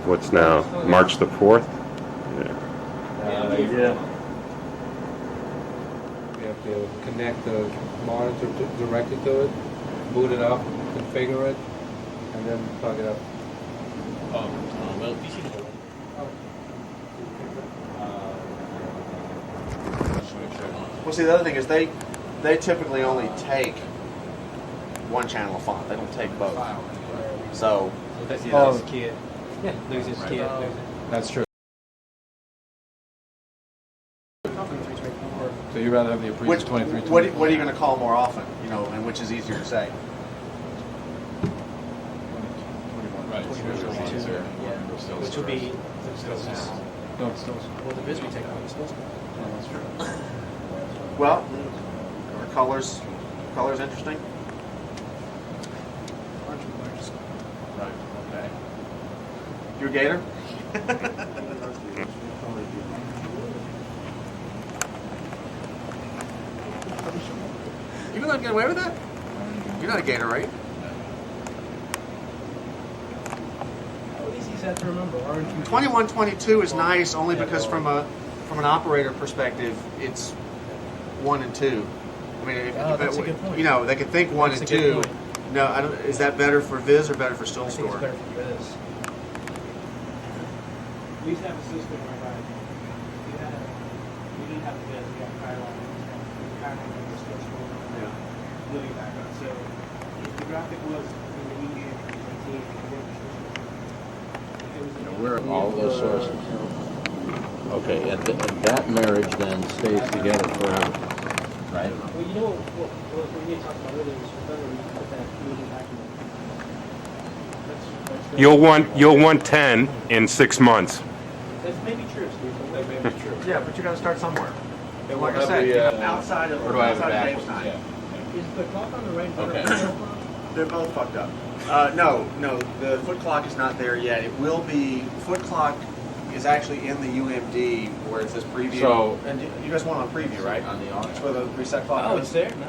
what's now, March the 4th? Yeah. Yeah. You have to connect the monitor directly to it, boot it up, configure it, and then plug it up. Well, PC is Well, see, the other thing is they typically only take one channel of font. They don't take both. So that's his kid. Yeah, lose his kid. That's true. So you'd rather have the Apriza 23? what are you going to call more often? You know, and which is easier to say? Right. Which will be No, it's still. well, the biz we take on is supposed to. That's true. Well, are colors interesting? Right. Okay. You a Gator? You gonna get away with that? You're not a Gator, right? How easy is that to remember? 2122 is nice only because from an operator perspective, it's 1 and 2. I mean, that's a good point. You know, they could think 1 That's and a good 2. point. No, I don't. Is that better for Viz or better for Still I think Store? it's better for biz. We used to have a system whereby we didn't have the biz, we had Chiron, we kind of had the store store, Yeah. living background. So if the graphic was in the median, Where are all those sources? Okay, and that marriage then stays together forever, right? well, you know what we talked about earlier was remember we put that median back in. You'll want 10 in 6 months. That's maybe true, Steve. That may be true. Yeah, but you got to start somewhere. And Like I we'll have said, the, outside of or do I have it outside of backwards? Jamestown. Yeah. Is the clock on the right? Okay. They're both fucked up. No, the foot clock is not there yet. It will be. Foot clock is actually in the UMD where it says preview. So- and you guys want on preview, right? On the That's where the reset clock Oh, is. it's there? No.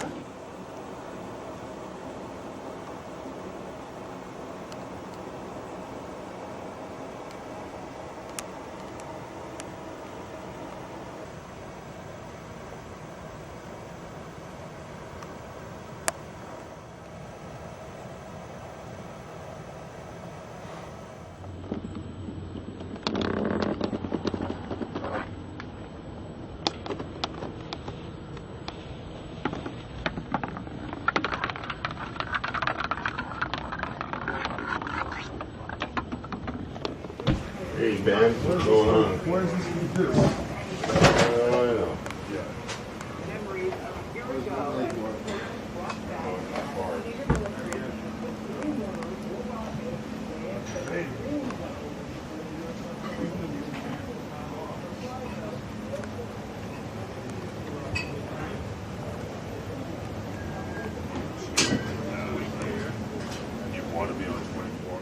Hey, Ben, what's going on? What is this going to do? I know. You want to be on 24.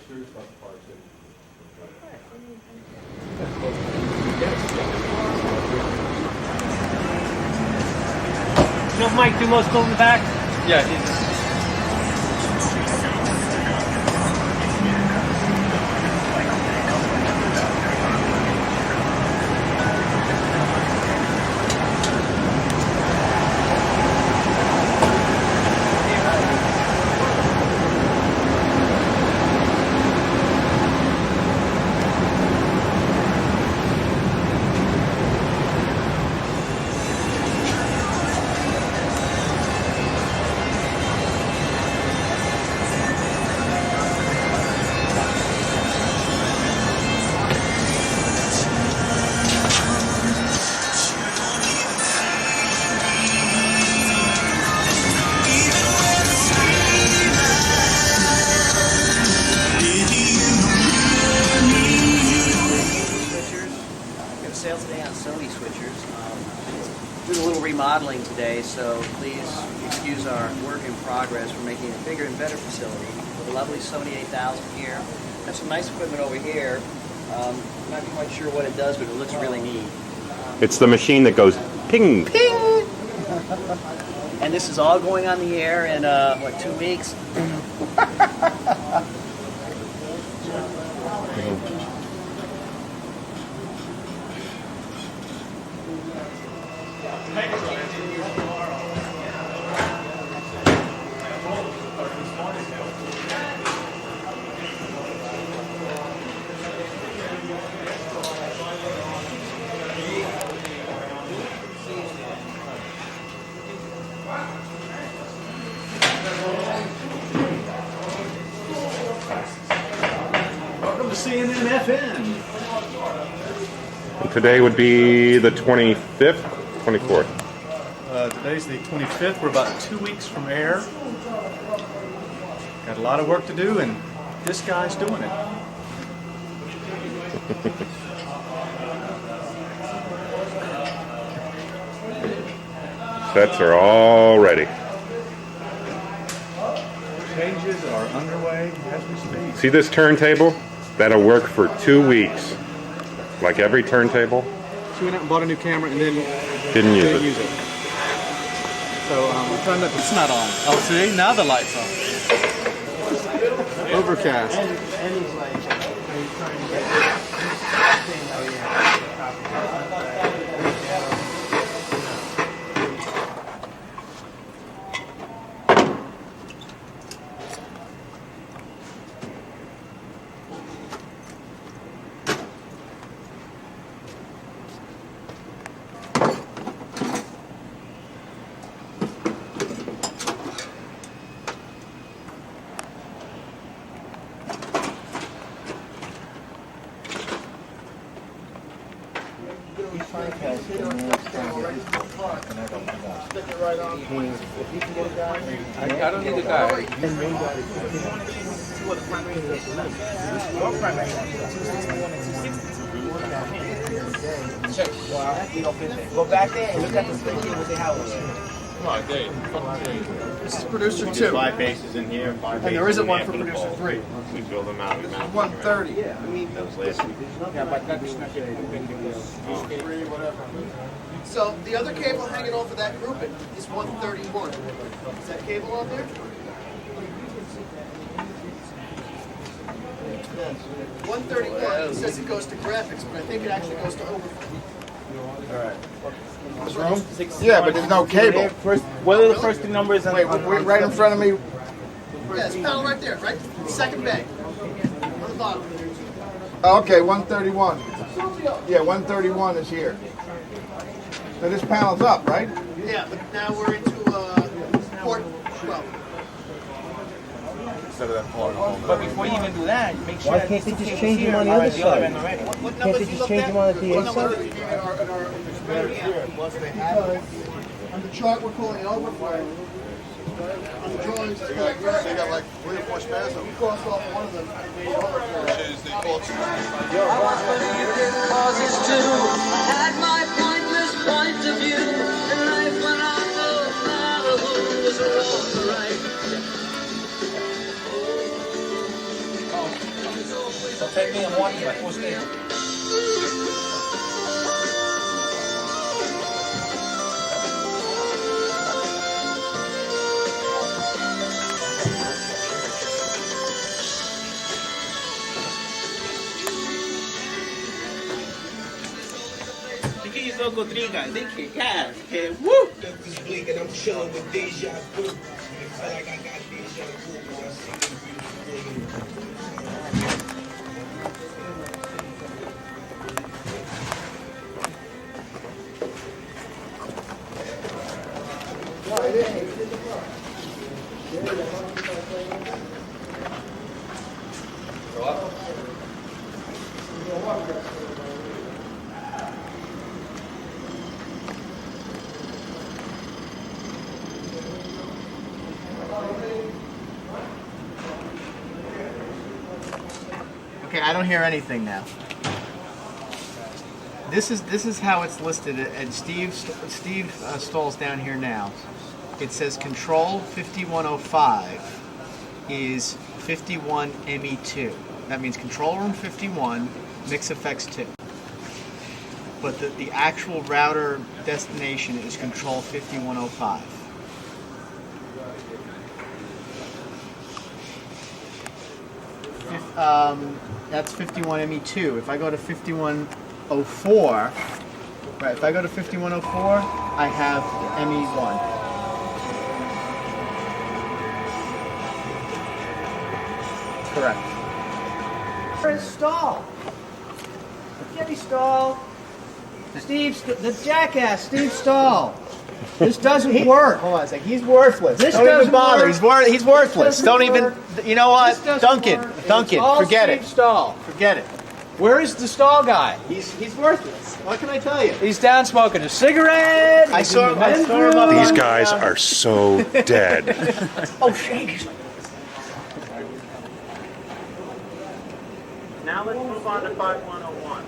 pictures of Park City. You know, Mike, do most go in the back? Yeah, he's... Sale today on Sony switchers. Doing a little remodeling today, so please excuse our work in progress. We're making a bigger and better facility with a lovely Sony 8000 here. Have some nice equipment over here. I'm not quite sure what it does, but it looks really neat. It's the machine that goes ping. Ping! And this is all going on the air in, what, 2 weeks? Welcome to CNNfn. Today would be the 25th, 24th. Today's the 25th. We're about 2 weeks from air. Got a lot of work to do, and this guy's doing it. Sets are all ready. Changes are underway as we speak. See this turntable? That'll work for 2 weeks. Like every turntable. So we went out and bought a new camera and then Didn't use didn't it. use it. So I'm trying not to. It's not on. Oh, see, now the light's on. Overcast. And he's like, are you trying to get thing? Oh yeah. I don't need a guy. Go back there and look at the thing with the house. Come on, Dave. This is producer 2. 5 bases in here, 5 And there isn't one for producer 3. We build them out. This is 130. That was last week. So the other cable hanging off of that grouping is 131. Is that cable on there? 131. It says it goes to graphics, but I think it actually goes to overflow. This room? Yeah, but there's no cable. What are the first 3 numbers? Wait, right in front of me. Yeah, it's panel right there, right? Second bay. On the bottom. Okay, 131. Yeah, 131 is here. So this panel's up, right? Yeah, but now we're into port 12. But before you even do that, make sure. Why can't they just change them on the other side? What Can't they just change them on the DA What number side? did we give in our on the chart we're calling it overflow. On the drawings it's called graphics. They got like 3 or 4 spares. We crossed off one of them and made it overflow. I had my pointless point of view in life when I know matter who was wrong or right. take me and one like what's name? These local three guys, they kick ass. Okay, woo! This bleak and I'm chilling with deja vu. I feel like I got deja vu when I see this beautiful Okay, I don't hear anything now. This is how it's listed, and Steve Stoll's down here now. It says control 5105 is 51 ME2. That means control room 51, mix effects 2. But the actual router destination is control 5105. That's 51 ME2. If I go to 5104, right, if I go to 5104, I have ME1. Correct. Where's Stahl? Jimmy Stahl. The jackass, Steve Stahl. This doesn't work. Hold on a second. He's worthless. This Don't even doesn't bother. work. He's worthless. This Don't doesn't even. work. You know what? This doesn't Duncan. work. And Duncan. it's all Forget Steve it. Stahl. Forget it. Where is the Stahl guy? He's worthless. What can I tell you? He's down smoking a cigarette. I saw him up. These on, guys are so dead. Oh, shake. Now let's move on to 5101.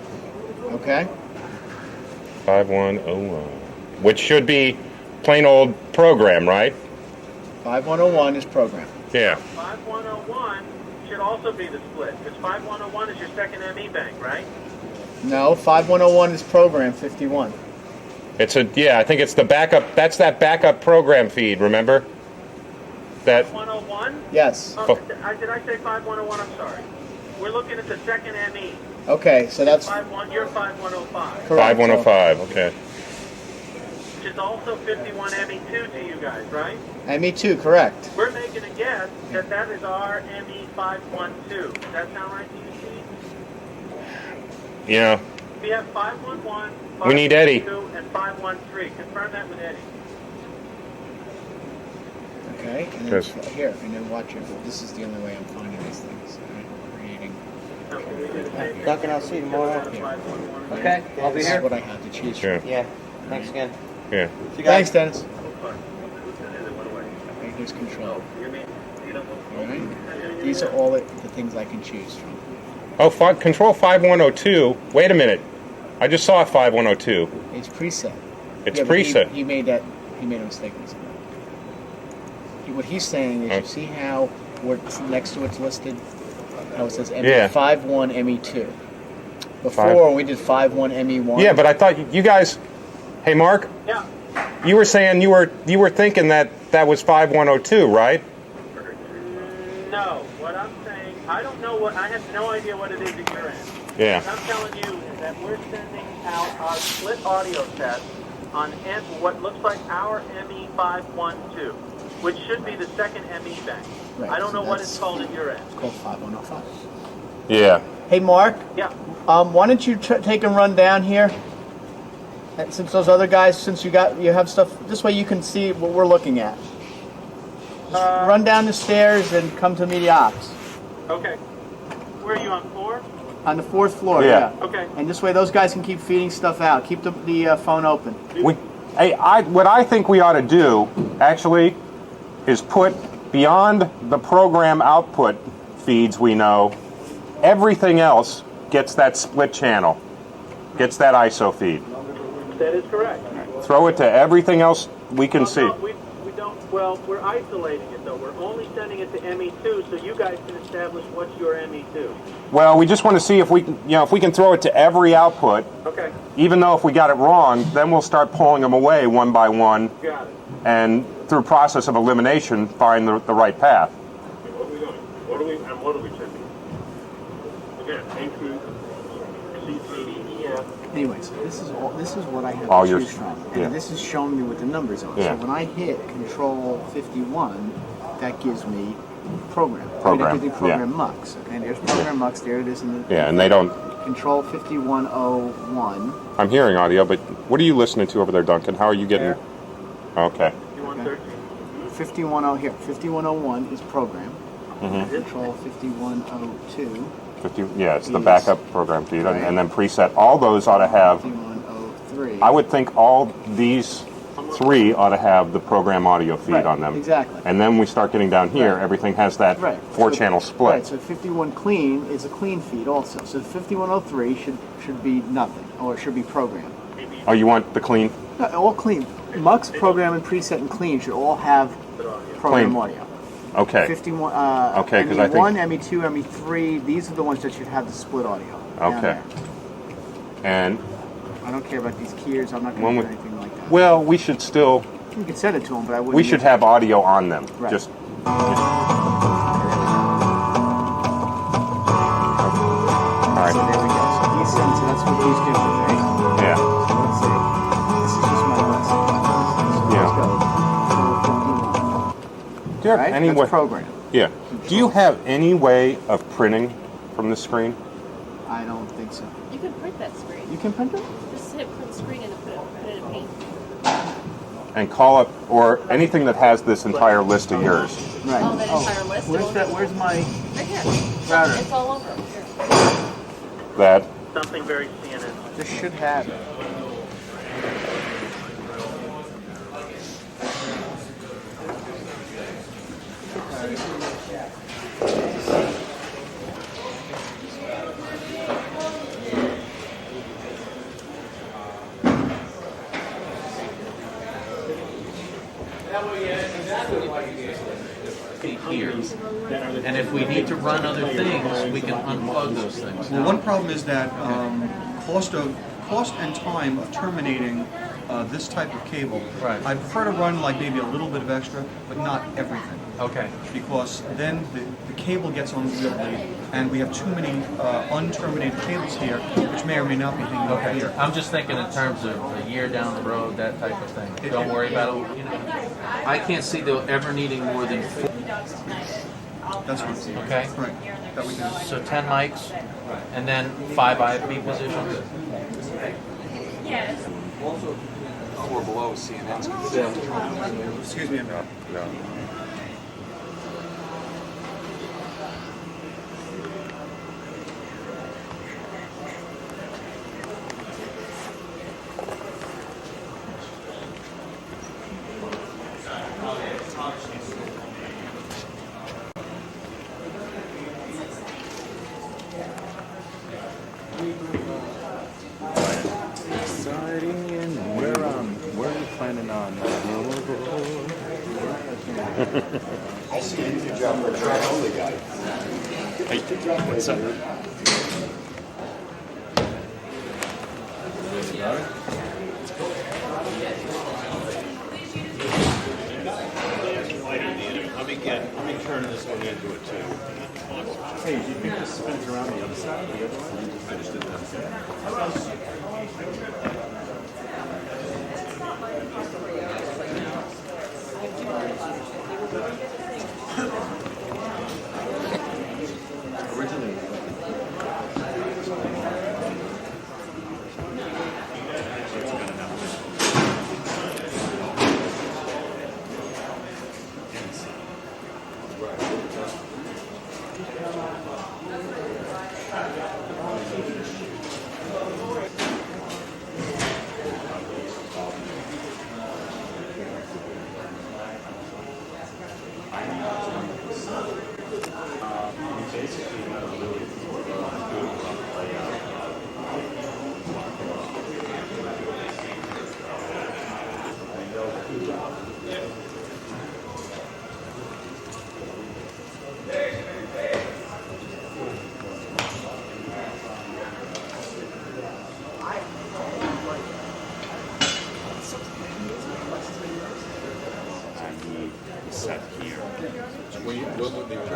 Okay. 5101. Which should be plain old program, right? 5101 is program. Yeah. 5101 should also be the split, because 5101 is your second ME bank, right? No, 5101 is program 51. Yeah, I think it's the backup. That's that backup program feed, remember? That 5101? Yes. Oh, did I say 5101? I'm sorry. We're looking at the second ME. Okay, so that's 51. You're 5105. correct. 5105, okay. Which is also 51 ME2 to you guys, right? ME2, correct. We're making a guess that that is our ME512. Does that sound right to you, Steve? Yeah. We have 511, We need Eddie. 512, and 513. Confirm that with Eddie. Okay, and then here, and then watch it. This is the only way I'm finding these things. Right? Creating. Duncan, I'll see you tomorrow. Okay, I'll be This is here. what I have to choose Sure. from. Yeah. Thanks again. Yeah. Thanks, Dennis. Okay, here's control. All right. These are all the things I can choose from. Oh, control 5102. Wait a minute. I just saw 5102. It's preset. It's but preset. He made a mistake. What he's saying is, you see how next to it's listed, how it says ME51 ME2. Before we did 51 ME1. Yeah, but I thought you guys. Hey, Mark. Yeah. You were saying you were thinking that was 5102, right? No. What I'm saying, I don't know what. I have no idea what it is at your end. Yeah. What I'm telling you is that we're sending out our split audio test on what looks like our ME512, which should be the second ME bank. Right, I don't so know what that's- it's called at your end. It's called 5105. Yeah. Hey, Mark. Yeah. Why don't you take and run down here? And since those other guys, since you have stuff, this way you can see what we're looking at. Just run down the stairs and come to the ops. Okay. Where are you on 4? On the 4th floor, Yeah. Okay. And this way those guys can keep feeding stuff out. Keep the phone open. What I think we ought to do, actually, is put beyond the program output feeds we know, everything else gets that split channel, gets that ISO feed. That is correct. Throw it to everything else we can see. No, we don't. Well, we're isolating it though. We're only sending it to ME2 so you guys can establish what's your ME2. Well, we just want to see if we can, if we can throw it to every output. Okay. Even though if we got it wrong, then we'll start pulling them away one by one. Got it. And through process of elimination, find the right path. What are we doing? What are we checking? Again, A through C, D, E, F. Anyway, so this is what I have All to yours, choose from. And yeah. this is showing me what the numbers are. Yeah. So when I hit Control 51, that gives me program. Program, I mean, it gives me program yeah. mux. Okay, there's program mux. There it is in the. Yeah, and they don't. Control 5101. I'm hearing audio, but what are you listening to over there, Duncan? How are you getting? Okay. 5110 here. 5101 is program. Mm-hmm. Control 5102. 50. Yeah, it's the backup program feed, and then preset. All those ought to have. 5103. I would think all these three ought to have the program audio feed Right, on them. exactly. And then we start getting down here. Right. Everything has that Right. four-channel split. Right, so 51 clean is a clean feed also. So 5103 should be nothing, or it should be program. Oh, you want the clean? No, all clean. Mux, program, and preset and clean should all have program Clean. audio. Okay. 51. Okay, 'cause I think- ME1, ME2, ME3. These are the ones that should have the split audio. down Okay. there. And I don't care about these keys. I'm not When going to we- do anything like that. well, we should still. You can send it to them, but I wouldn't. We should have audio on them. Right. Just. All right. So there we go. So he's sent. So that's what he's doing, right? Yeah. So let's see. This is just my list. So Yeah. let's go. Do you have Right? any That's way? program. Yeah. Do you have any way of printing from the screen? I don't think so. You can print that screen. You can print it? Just hit print screen and put it in paint. And call up, or anything that has this entire list of yours. Right. Oh, that entire list? Where's that? Where's my Right here. router? It's all over. Here. That. Something very CNN. This should have it. Here. And if we need to run other things, we can unplug those things. Well, one problem is that cost and time of terminating this type of cable. Right. I prefer to run like maybe a little bit of extra, but not everything. Okay. Because then the cable gets unwieldy, and we have too many unterminated cables here, which may or may not be hanging over Okay. here. I'm just thinking in terms of a year down the road, that type of thing. Don't worry about it. You know, I can't see them ever needing more than 4. That's right. Okay. Right. That we can. So 10 mics, and then 5 IFB positions. Yes. We're below CNN's. Excuse me a minute. No. Where are you planning on? I see a YouTube job for a track only guy. Hey, what's up? Let me turn this one into it too. Hey, do you think this spins around the other side? The other way? I just did that.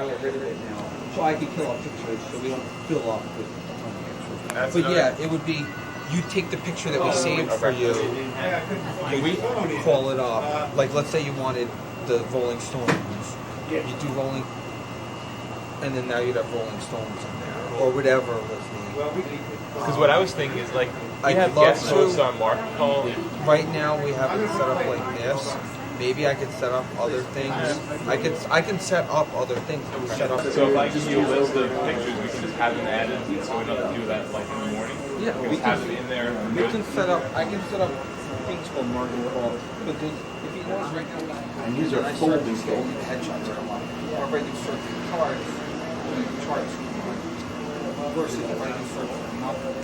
want to get rid of it now, so I can kill our pictures, so we don't fill up with a ton of pictures. That's But another- yeah, it would be, you take the picture that we saved for you, you call it up. Like, let's say you wanted the Rolling Stones. You do Rolling, and then now you'd have Rolling Stones in there, or whatever was the... Because what I was thinking is like, we I'd have love guest hosts to. on Mark Call. Right now we have it set up like this. Maybe I could set up other things. I can set up other things. I can set up. So if I give you a list of pictures, we can just have them added, so we don't do that like in the morning. Yeah, we just have them in there. We can set up. I can set up things called marketing calls. Because if you notice right now, And these are I started folding getting headshots come up. Or if I do search charts versus if I do search for nothing.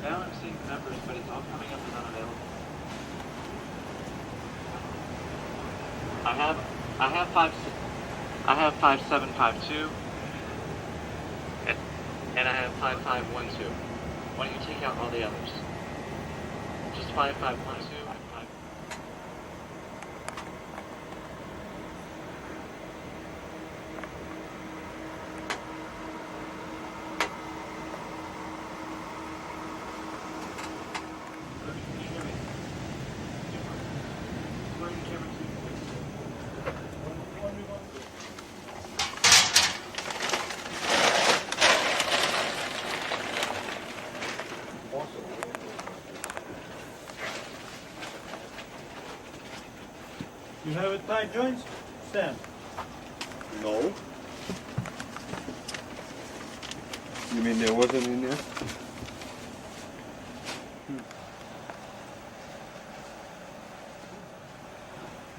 Now I'm seeing the numbers, but it's all coming up as unavailable. I have 5752, and I have 5512. Why don't you take out all the others? Just 5512 and 5. You have it tight joints? Stan. No. You mean there wasn't in there?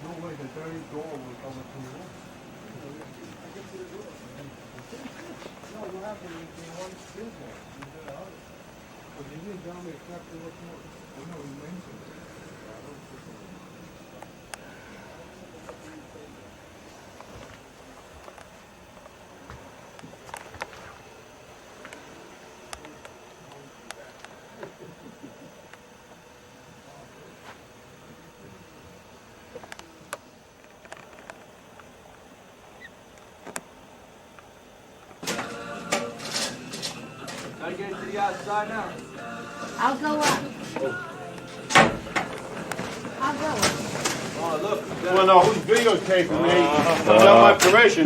No way, the very door will come up to the roof. No, what happened is they want to build that. But they didn't tell me exactly what more. I know he mentioned it. Gotta get to the outside now. I'll go up. I'll go up. Oh, look. Well, no, who's videotaping me? Without my permission.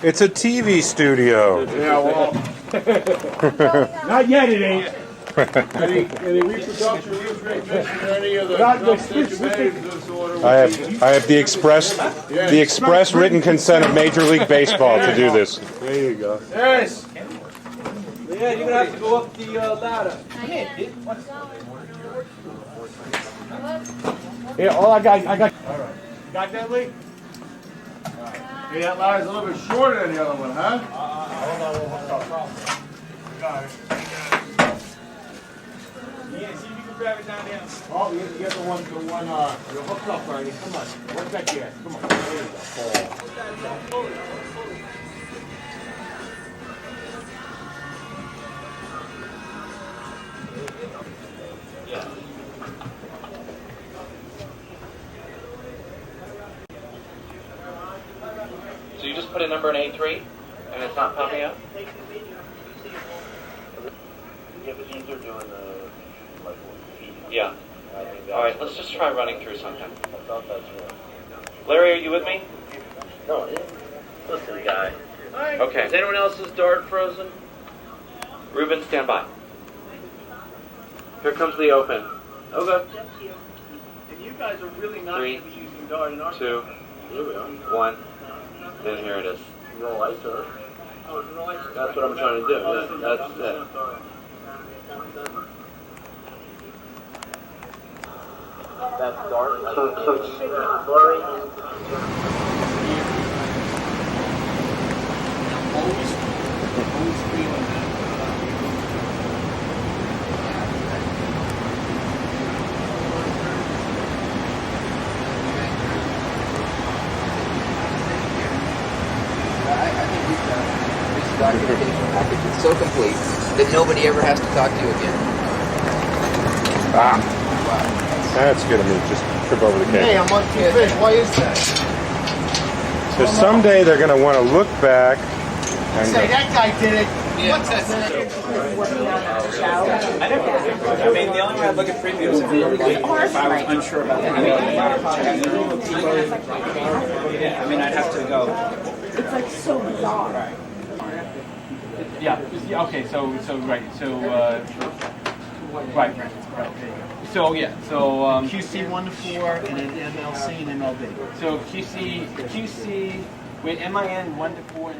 It's a TV studio. Yeah, well. Not yet, it ain't. Any reproduction, retransmission, or any of the stuff that you made in this order? I have the express written consent of Major League Baseball to do this. There you go. Yes. Yeah, you're gonna have to go up the ladder. Yeah, all I got. All right. Got that, Lee? Hey, that ladder's a little bit shorter than the other one, huh? Hold on. Got it. Yeah, see if you can grab it down there. Oh, you get the one, you're hooked up, Ernie. Come on. Work that gas. Come on. There you go. So you just put a number in A3, and it's not popping up? Yeah, but these are doing the, like, Yeah. All right, let's just try running through something. I thought that's right. Larry, are you with me? No, listen, guy. Okay. Is anyone else's dart frozen? Ruben, stand by. Here comes the open. Okay. And you guys are really not Three, going to be using Dart in our 2, here we are. 1. Then here it is. Roll iso. Oh, it's no ice. That's what I'm trying to do. Yeah, that's it. That's dart. documentation package that's so complete that nobody ever has to talk to you again. Ah. That's good of me. Just trip over the cable. Hey, I'm on two fish. Why is that? So someday they're going to want to look back and Say, that guy did it. What's that? I mean, the only way I'd look at previews if you were like, if I was unsure about the I mean, I'd have to go. It's like so bizarre. Yeah. Okay. So right. So right. So yeah. So QC 1 to 4, and then MLC and MLB. So QC. Wait, MIN 1 to 4.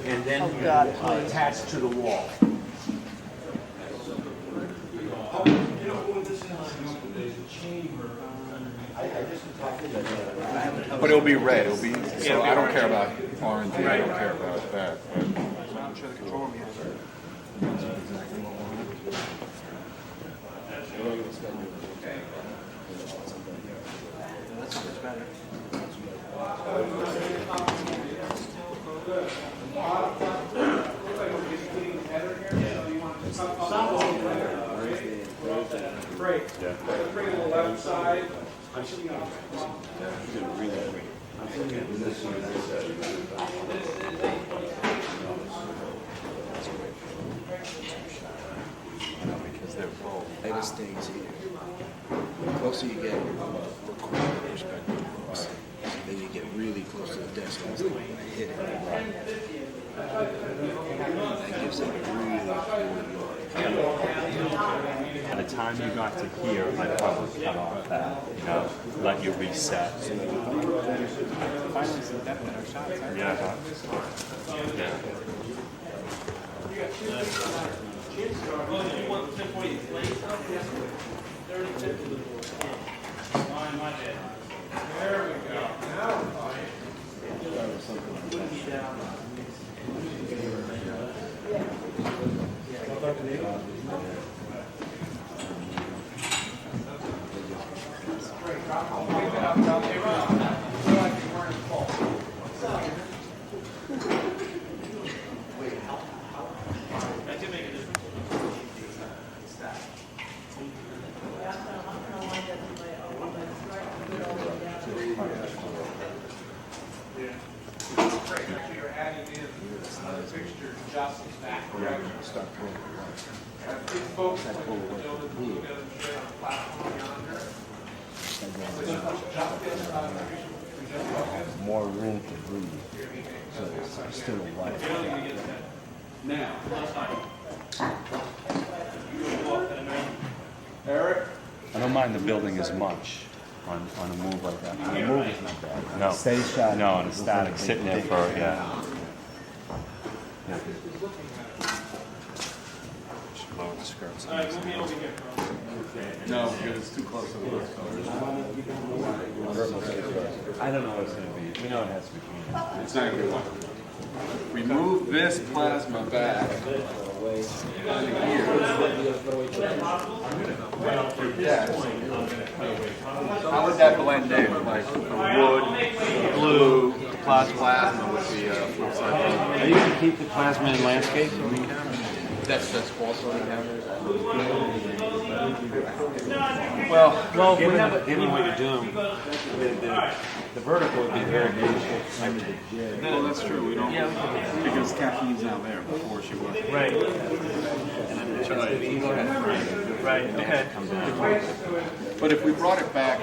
And then attached to the wall. But it'll be red. It'll be so. I don't care about orange. I don't care about that. But I'm sure the control room has it. That's much better. Great. Yeah. Bring it to the left side. Because they're both. It stays here. The closer you get, the quicker perspective. Then you get really close to the desk and it's like when I hit it. That gives it a really cool look. By the time you got to here, I'd probably cut off that, let you reset. Finally, some definite shots. Yeah. There we go. Now we're fine. More room to breathe. So it's still a wide shot. Now, Eric? I don't mind the building as much on a move like that. The move is not bad. No. Steady shot. No, and a static sitting there for, yeah. Should lower the skirts. All right, move me over here. No, because it's too close to the roof colors. I don't know what it's going to be. We know it has to be clean. It's not going to be one. Remove this plasma back. How would that blend in? Like the wood, blue, plasma would be flip side. Are you going to keep the plasma in landscape? That's also in Well, given what you're doing, the vertical would be very beautiful under the jig. Well, that's true. We don't because caffeine's not there before she was. Right. Right. Okay. But if we brought it back,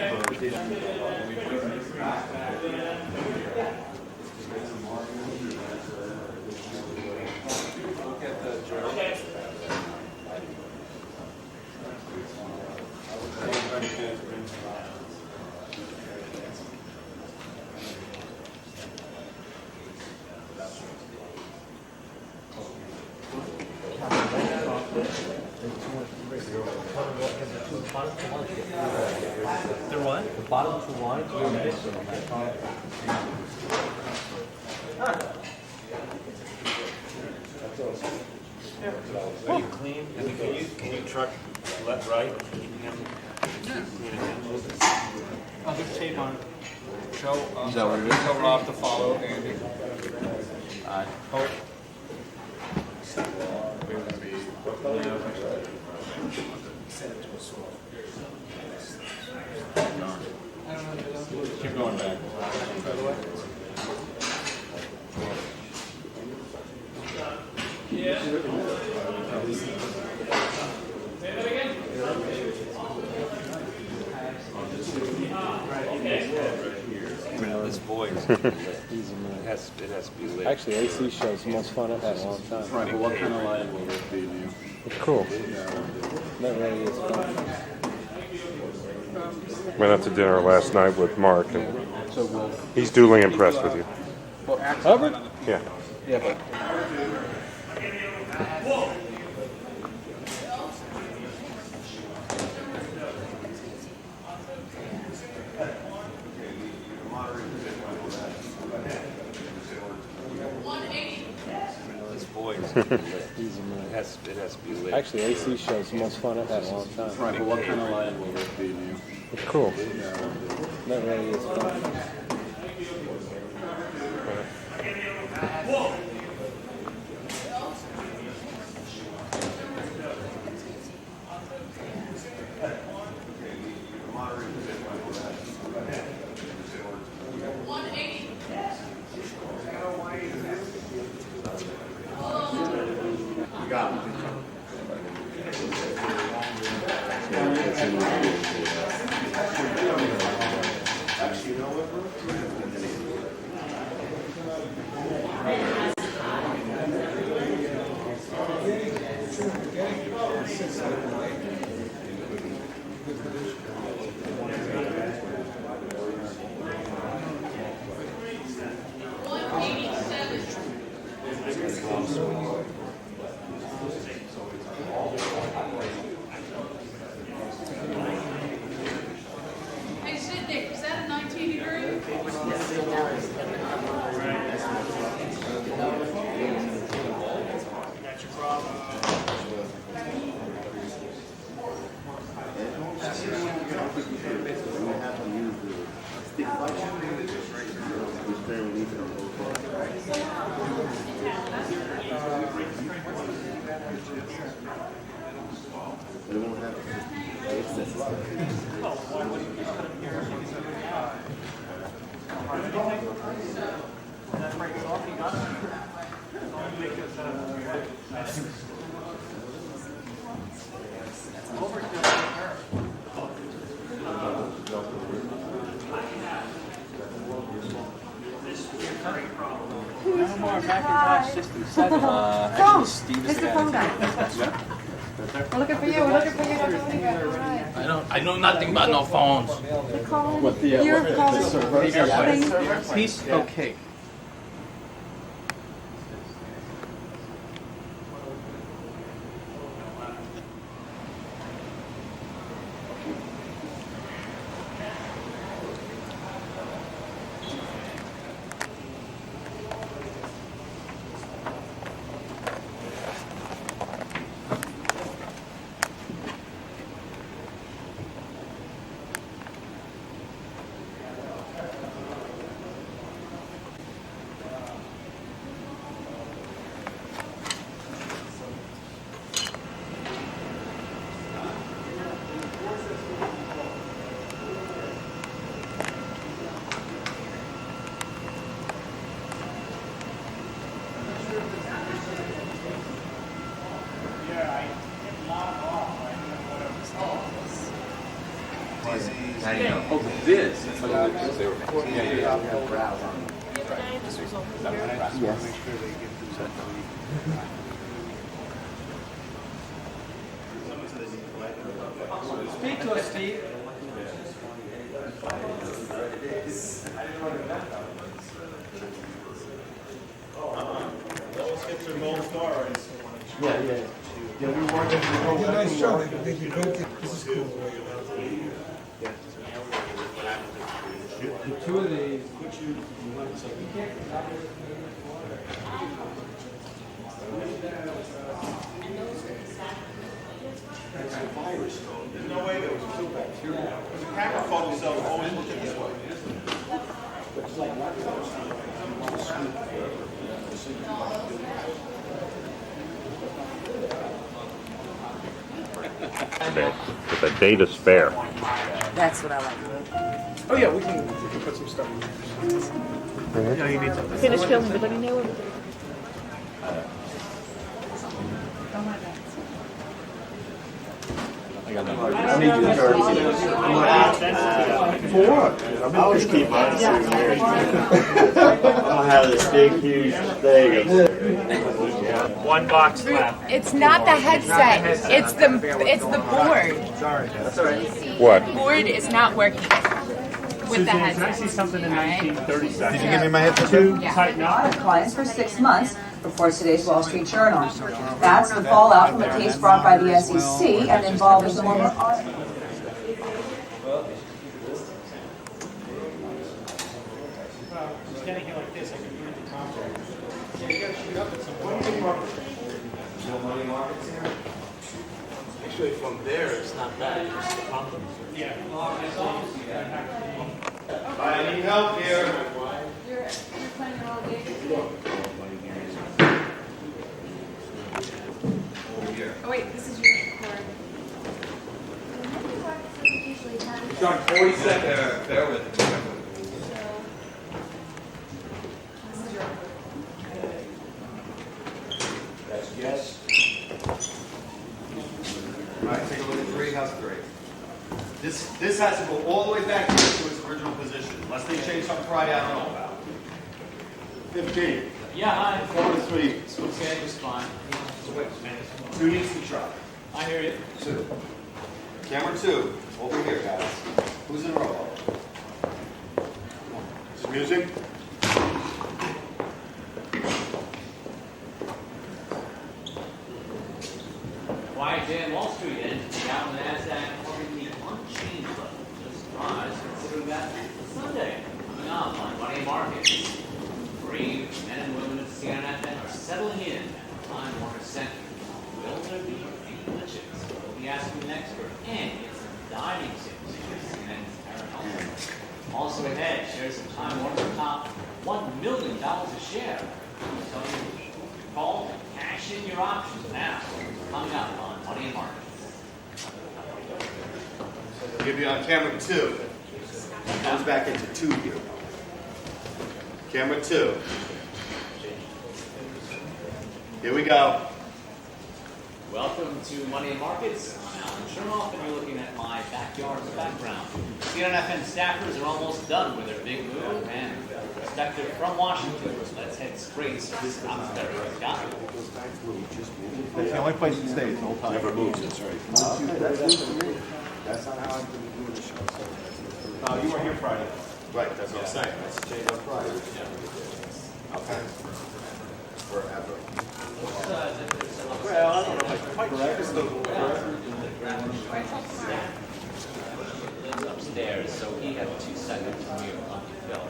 They're what? The bottom two lines are missing on that top. Are you clean? I mean, can you truck left, right? I'll just tape on it. show. Is that what it is? Tell Rob to follow Andy. Aye. Oh. Keep going back. This void is lit. It has to be lit. Actually, AC show's the most fun I've had in a long time. Right, but what kind of lighting will it be? It's cool. That really is fun. Went out to dinner last night with Mark, and he's duly impressed with you. Hubbard? Yeah. Yeah, but This void is lit. It has to be lit. actually, AC show's the most fun I've had in a long time. Right, but what kind of lighting will it be? It's cool. That really is fun. Hey, Sydney, is that a 19 degree? Macintosh System 7. Tom, this is the phone guy. We're looking for you. We're looking for you. I know nothing about no phones. They're calling your phone. Piece of cake. How do you know? Oh, this. Speak to us, Steve. Let's get to a gold star. Yeah, yeah. Yeah, we wanted to go back. Nice show. This is cool. Two of these. There's no way there was two bacteria. Because the camera photo cells always look at this way. With a day to spare. That's what I like. Oh yeah, we can put some stuff in there. Yeah, you need something. Finish filming, but let me know when. I need you to charge For what? I'll just keep mine sitting there. I'll have this big, huge thing. One box left. It's not the headset. It's the board. Sorry. That's all right. What? The board is not working with the Susan, headset. can I see something in 1937? Did you give me my headset? Tighten up. Clients for 6 months, reports today's Wall Street Journal. That's the fallout from a case brought by the SEC and involving former Standing here like this, I can read the conference. Yeah, you gotta shoot up at some point. No money markets here? Actually, from there, it's not bad. It's the problem. Yeah. I need help here. You're planning all day? Oh wait, this is your card. It's on 40 seconds. Bear with me. That's yes. All right, take a look at 3. How's 3? This has to go all the way back to its original position. Unless they change something Friday, I don't know about. 15. Yeah, hi. 4 to 3. Okay, just fine. 2 needs to try. I hear you. 2. Camera 2. Over here, guys. Who's in row? Is this music? Quiet day on Wall Street ends with the Dow and Nasdaq hovering the unchanged level. No surprise, considering that Sunday coming up on Money Markets. Brave men and women of CNNfn are settling in at Time Warner Center. Will there be any glitches? We'll be asking an expert, and it's a dining series. CNN's Aaron Elton. Also ahead, shares of Time Warner top $1 million a share. We'll tell you which to call and cash in your options now. Coming up on Money Markets. I'll give you on camera 2. Goes back into 2 here. Camera 2. Here we go. Welcome to Money and Markets. I'm Alan Chernoff, and you're looking at my backyard in the background. CNNfn staffers are almost done with their big move, and perspective from Washington. Let's head straight to Scott Ferry. Scott. That's the only place it stays the whole time. Never moves, that's right. That's not how I've been doing the show. You weren't here Friday. Right, that's what I'm saying. That's a change on Friday. Okay. Forever. Well, I don't know. Breakfast lives upstairs, so he had 2 seconds from you on the film.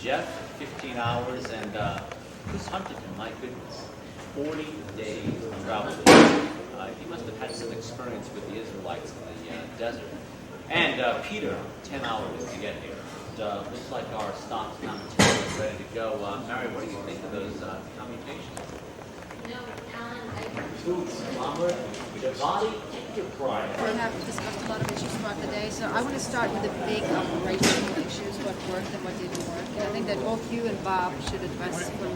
Jeff, 15 hours, and Chris Huntington, my goodness, 40 days of travel. He must have had some experience with the Israelites in the desert. And Peter, 10 hours to get here. Looks like our stock's computation is ready to go. Mary, what do you think of those commutations? No, Alan, Robert, Javadi, Enterprise. we have discussed a lot of issues throughout the day, so I want to start with the big operational issues, what worked and what didn't work. And I think that both you and Bob should address what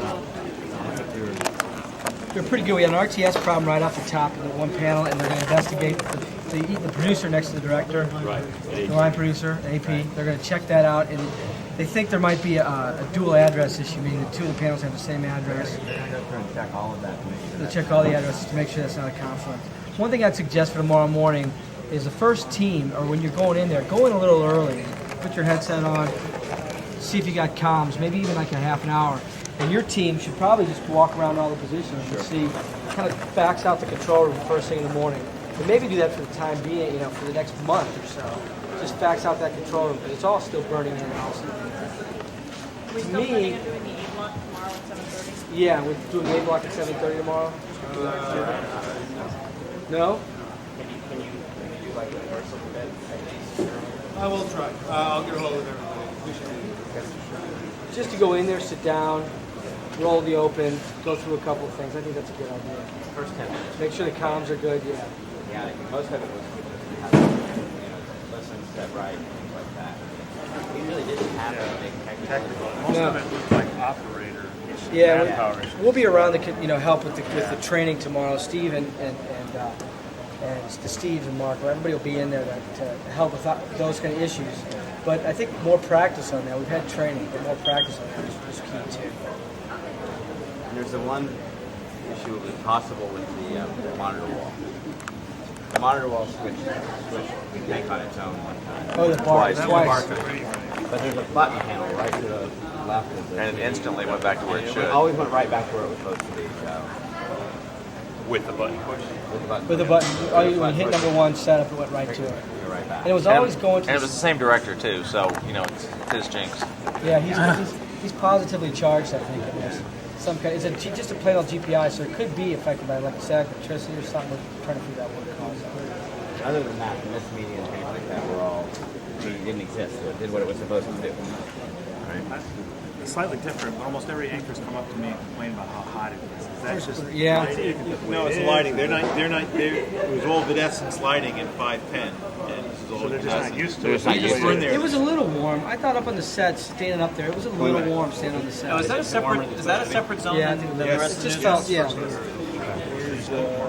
They're pretty good. We had an RTS problem right off the top of the one panel, and they're going to investigate the producer next to the director, the line producer, AP. They're going to check that out, and they think there might be a dual address issue, meaning the 2 of the panels have the same address. They'll check all of that. They'll check all the addresses to make sure that's not a conflict. One thing I'd suggest for tomorrow morning is the first team, or when you're going in there, go in a little early. Put your headset on, see if you got comms, maybe even like a half an hour. And your team should probably just walk around all the positions and see, kind of backs out the control room first thing in the morning. And maybe do that for the time being, for the next month or so. Just backs out that control room, because it's all still burning in the house. Are we still planning on doing the E block tomorrow at 7:30? Yeah, we're doing the A block at 7:30 tomorrow. No? Can you do like a rehearsal for that? I will try. I'll get a hold of everybody. We should do Just to go in there, sit down, roll the open, go through a couple of things. I think that's a good idea. First 10 minutes. Make sure the comms are good, yeah. Yeah, most of it was listen, step right, things like that. We really didn't have a big technical. Most of it looked like operator. Yeah, we'll be around to help with the training tomorrow. Steve and the Steve and Mark, everybody will be in there to help with those kind of issues. But I think more practice on that. We've had training, but more practice on that is key too. And there's the one issue that was possible with the monitor wall. The monitor wall switch we take on its own one time. Oh, the bar twice. But there's a button handle right to the left of the. And it instantly went back to where it should. Always went right back to where it was supposed to be. So. With the button push. With the button. Oh, you hit number 1 setup, it went right to it. You're right back. And it was always going to. And it was the same director too, so it's his jinx. Yeah, he's positively charged. I think it is. Some kind. It's just a plain old GPI, so it could be affected by electricity or something. We're trying to figure out what it caused. Other than that, this meeting and things like that didn't exist. So it did what it was supposed to do. Right. It's slightly different, but almost every anchor's come up to me and complained about how hot it is. Is that just lighting? No, it's lighting. It was all Videscence lighting in 510, and this is all. So they're just not used to it. It was a little warm. I thought up on the set, standing up there, it was a little warm standing on the set. Oh, is that a separate zone? Yeah, it just felt, yeah.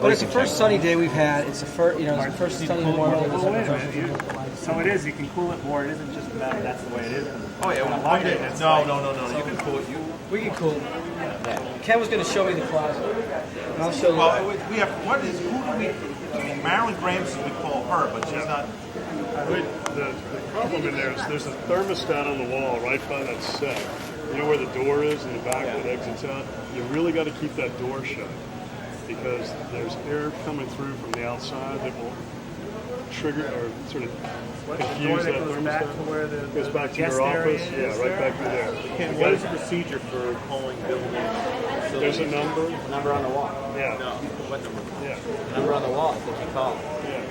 But it's the first sunny day we've had. It's the first, it's the first sunny morning. So it is. You can cool it more. It isn't just a matter that's the way it is. Oh yeah, I like it. No. You can cool it. We can cool it. Ken was going to show me the closet. And I'll show you. Well, we have. Who do we? I mean, Marilyn Grahamson, we call her, but she's not. The problem in there is there's a thermostat on the wall right by that set. You know where the door is in the back that exits out? You really got to keep that door shut because there's air coming through from the outside that will trigger or sort of confuse that thermostat. Goes back to your office. Yeah, right back to there. Ken, what is the procedure for calling building? There's a number. Number on the wall. Yeah. No. What number? Yeah. Number on the wall that you call. Yeah.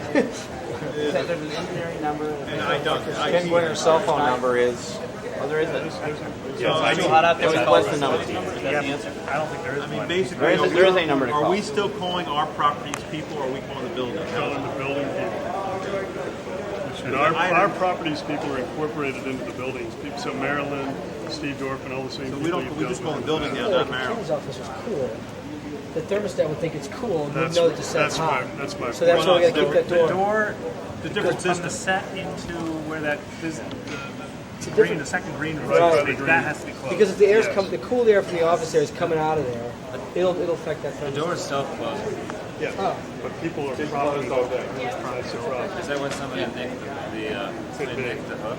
There's an engineering number. And I don't. Ken Winter's cell phone number is. Oh, there is a. Yeah, too hot out there. What's the number? Is that the answer? I don't think there is. I mean, one. basically, there is a number to call. Are we still calling our properties people, or are we calling the building? Calling the building people. And our properties people are incorporated into the buildings. So Marilyn, Steve Dorff, and all the same people. So we just call the building now, not Marilyn. Ken's office was cool. The thermostat would think it's cool and would know that the set's hot. That's my so that's why we got to keep that door. The difference is the set into where that is. The second green room, right. That has to be closed. Because if the air's the cool air from the office air is coming out of there, it'll affect that thermostat. The door is self-closed. Yeah, but people are probably all that. That's the problem. Is that when somebody nicked the hook?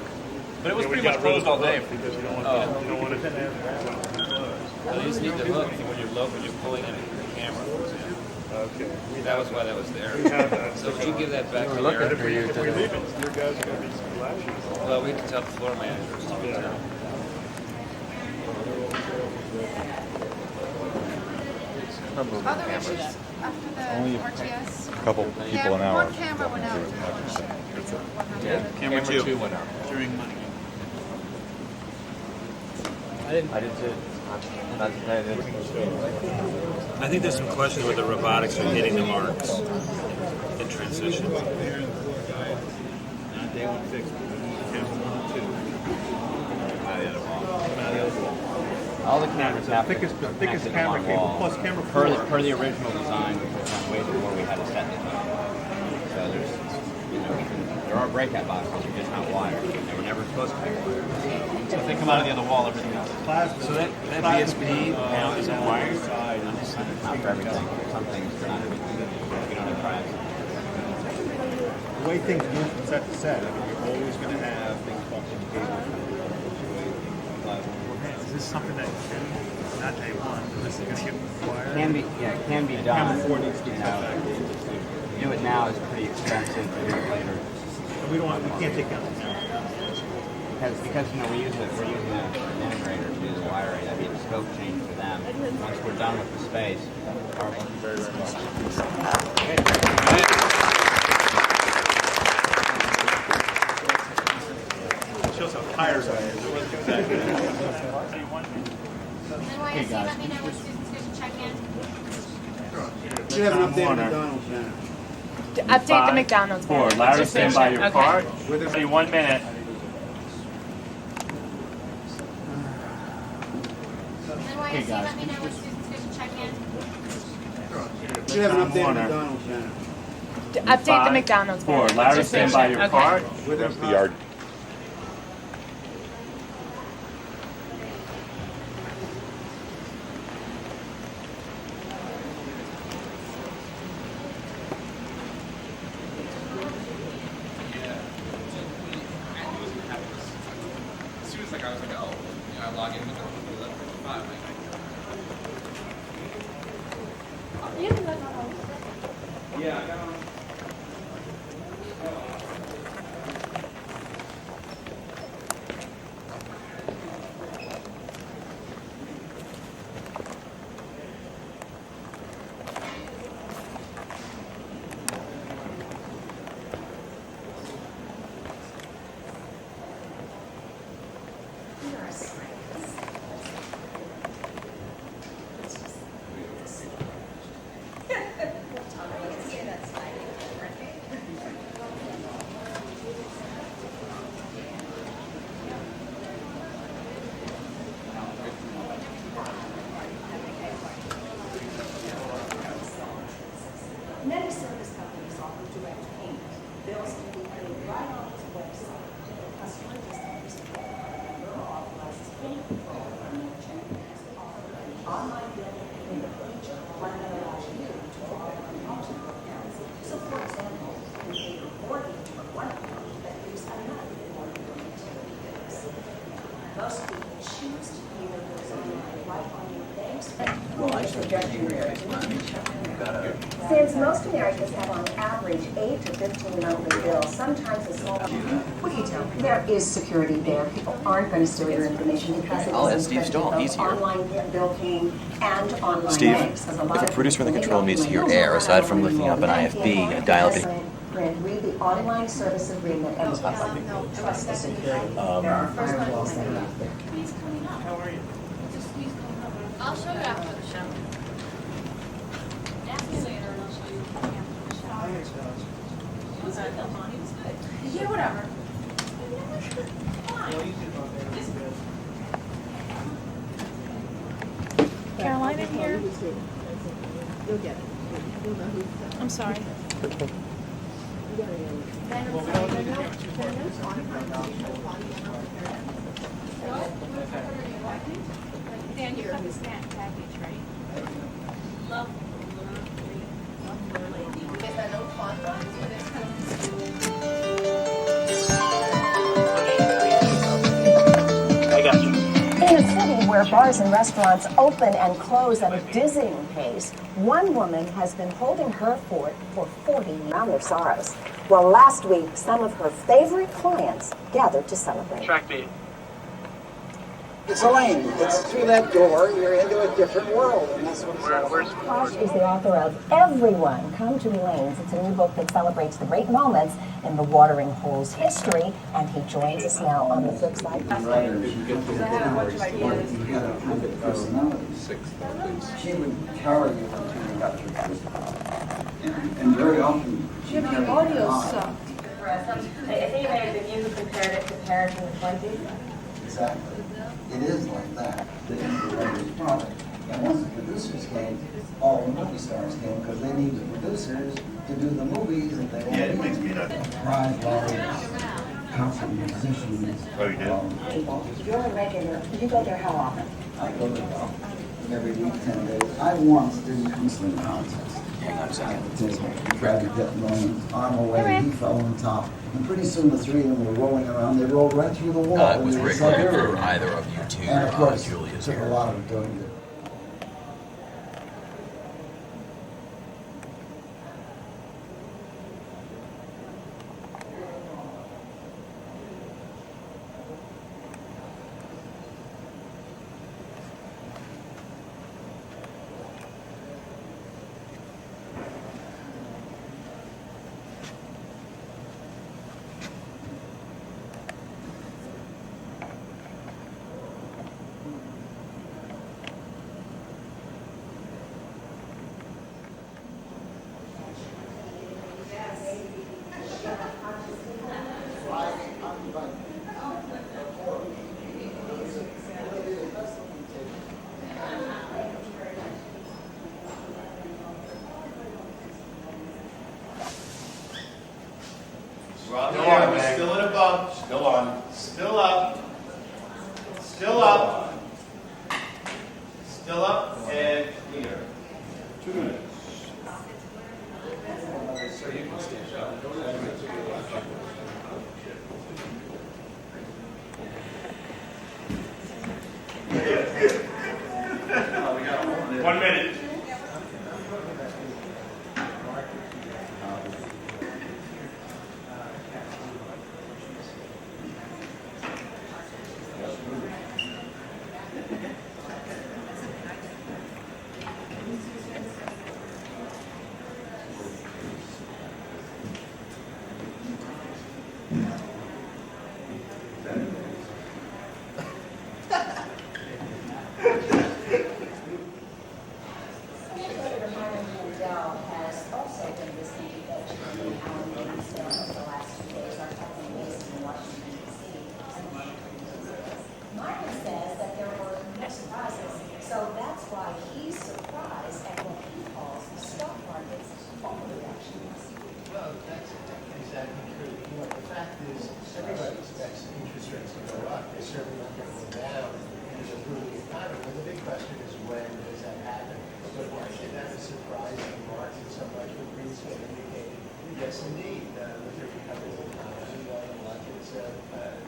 But it was pretty much closed all day because you don't want you don't want it to close. So you just need the hook when you're pulling in the camera. Okay. That was why that was there. We have that. So if you give that back to If we leave it, your guys are going to be latching. Well, we can tell the floor managers to Yeah. Other issues after the RTS? A couple people an hour. One camera went out. Camera 2 went out during money. I did too. I think there's some questions with the robotics are hitting the marks in transition. Day one fixed. All the cameras have thickest connected camera one cable wall. plus camera per 4. the original design, which was done way before we had a set design. So there's, there are breakout boxes, they're just not wired. They were never supposed to be wired. So if they come out of the other wall, everything else is wired. So that BSP now is wired? Not for everything. Some things, not everything. We don't have privacy. The way things move from set to set, I mean, you're always going to have things bumping cables. Is this something that can, not day one, but this is going to get wired? It can be done. To do it now is pretty expensive. To do it later, We can't take down the camera. because we're using an integrator to do the wiring. That'd be a scope change for them. Once we're done with the space, thank you very much. It shows how tired I am. Hey guys. You have an updated McDonald's now. Update the McDonald's. Four. Larry, stand by your card. Say 1 minute. Hey guys. You have an updated McDonald's now. Update the McDonald's. Four. Larry, stand by your card. Where's the yard? As soon as I was like, oh, I log in with the file. Yeah, I got on. Many service companies offer direct payment. Bills can be paid right on its website. The customer just understands the member authorizes payment for online bill in the page one that allows you to open multiple accounts. So, for example, you pay your mortgage from one account that use another in order for utility bills. Most people choose to pay their bills online right on your bank's Since most Americans have on average 8 to 15 monthly bills, sometimes a small... What do you tell me? There is security there. People aren't going to steal your information because it is encrypted both online bill paying and online Steve, banks. if a producer in the control needs to hear air, aside from lifting up an IFB, dial it. Read the online service agreement and trust the security. There are firewalls set up there. How are you? I'll show you after the show. Ask me later and I'll show you after the show. It was good though, Bonnie. It was good. Yeah, whatever. Caroline in here? You'll get it. I'm sorry. Dan, you got the snack package, right? Love. Is that no fun? I got you. In a city where bars and restaurants open and close at a dizzying pace, one woman has been holding her fort for 40 years around their sorrows. Well, last week, some of her favorite clients gathered to celebrate. Track beat. It's a lane. It's through that door. You're into a different world, and that's what it's all about. Posh is the author of Everyone Come to Elaine's. It's a new book that celebrates the great moments in the watering hole's history, and he joins us now on the flip side. She would carry you until you got your first and very often she Your audio sucked. I think the music compared to Paris in the 20s. Exactly. It is like that. The end product. And once the producers came, all the movie stars came because they need the producers to do the movies that they want. Yeah, it makes me nuts. Prize laureates, concert musicians. Oh, you did? You're a regular. You go there how often? I go there every week, 10 days. I once did a Eastland contest. Hang on a second. He tried to get Norman's arm away, he fell on top. And pretty soon the three of them were rolling around. They rolled right through the wall. With Rick looking for either of you two, and of course, Julia's took here. a lot of doing it. Still up. Still up and clear. 2 minutes. So you can stand up. We got 1 minute.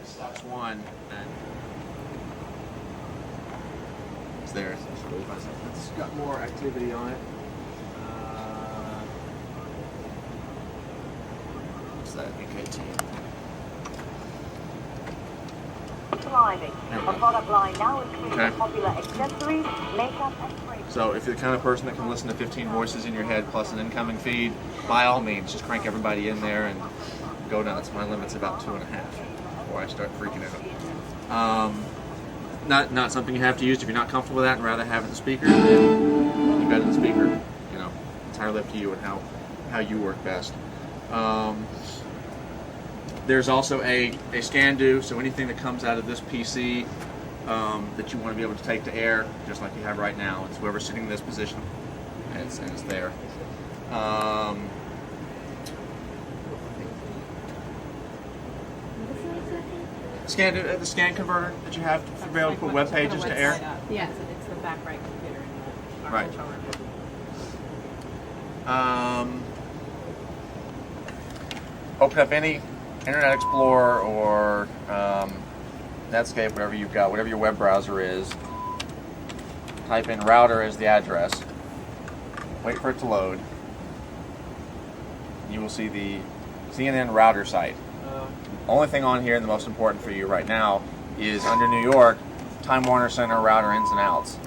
Stocks one, and it's there. It's got more activity on it. What's that? AKT. Thriving. A product line now including popular accessories, makeup, and fragrances. So if you're the kind of person that can listen to 15 voices in your head plus an incoming feed, by all means, just crank everybody in there and go nuts. My limit's about 2.5 before I start freaking out. Not something you have to use. If you're not comfortable with that and rather have it in the speaker, then you got it in the speaker. You know, entirely up to you and how you work best. There's also a scan do, so anything that comes out of this PC that you want to be able to take to air, just like you have right now, it's whoever's sitting in this position, and it's there. The scan converter that you have to be able to put web pages to air. Yes, it's the back right computer in the Right. control room. Open up any Internet Explorer or Netscape, whatever you've got, whatever your web browser is. Type in router as the address. Wait for it to load. You will see the CNN router site. Only thing on here, and the most important for you right now, is under New York, Time Warner Center router ins and outs.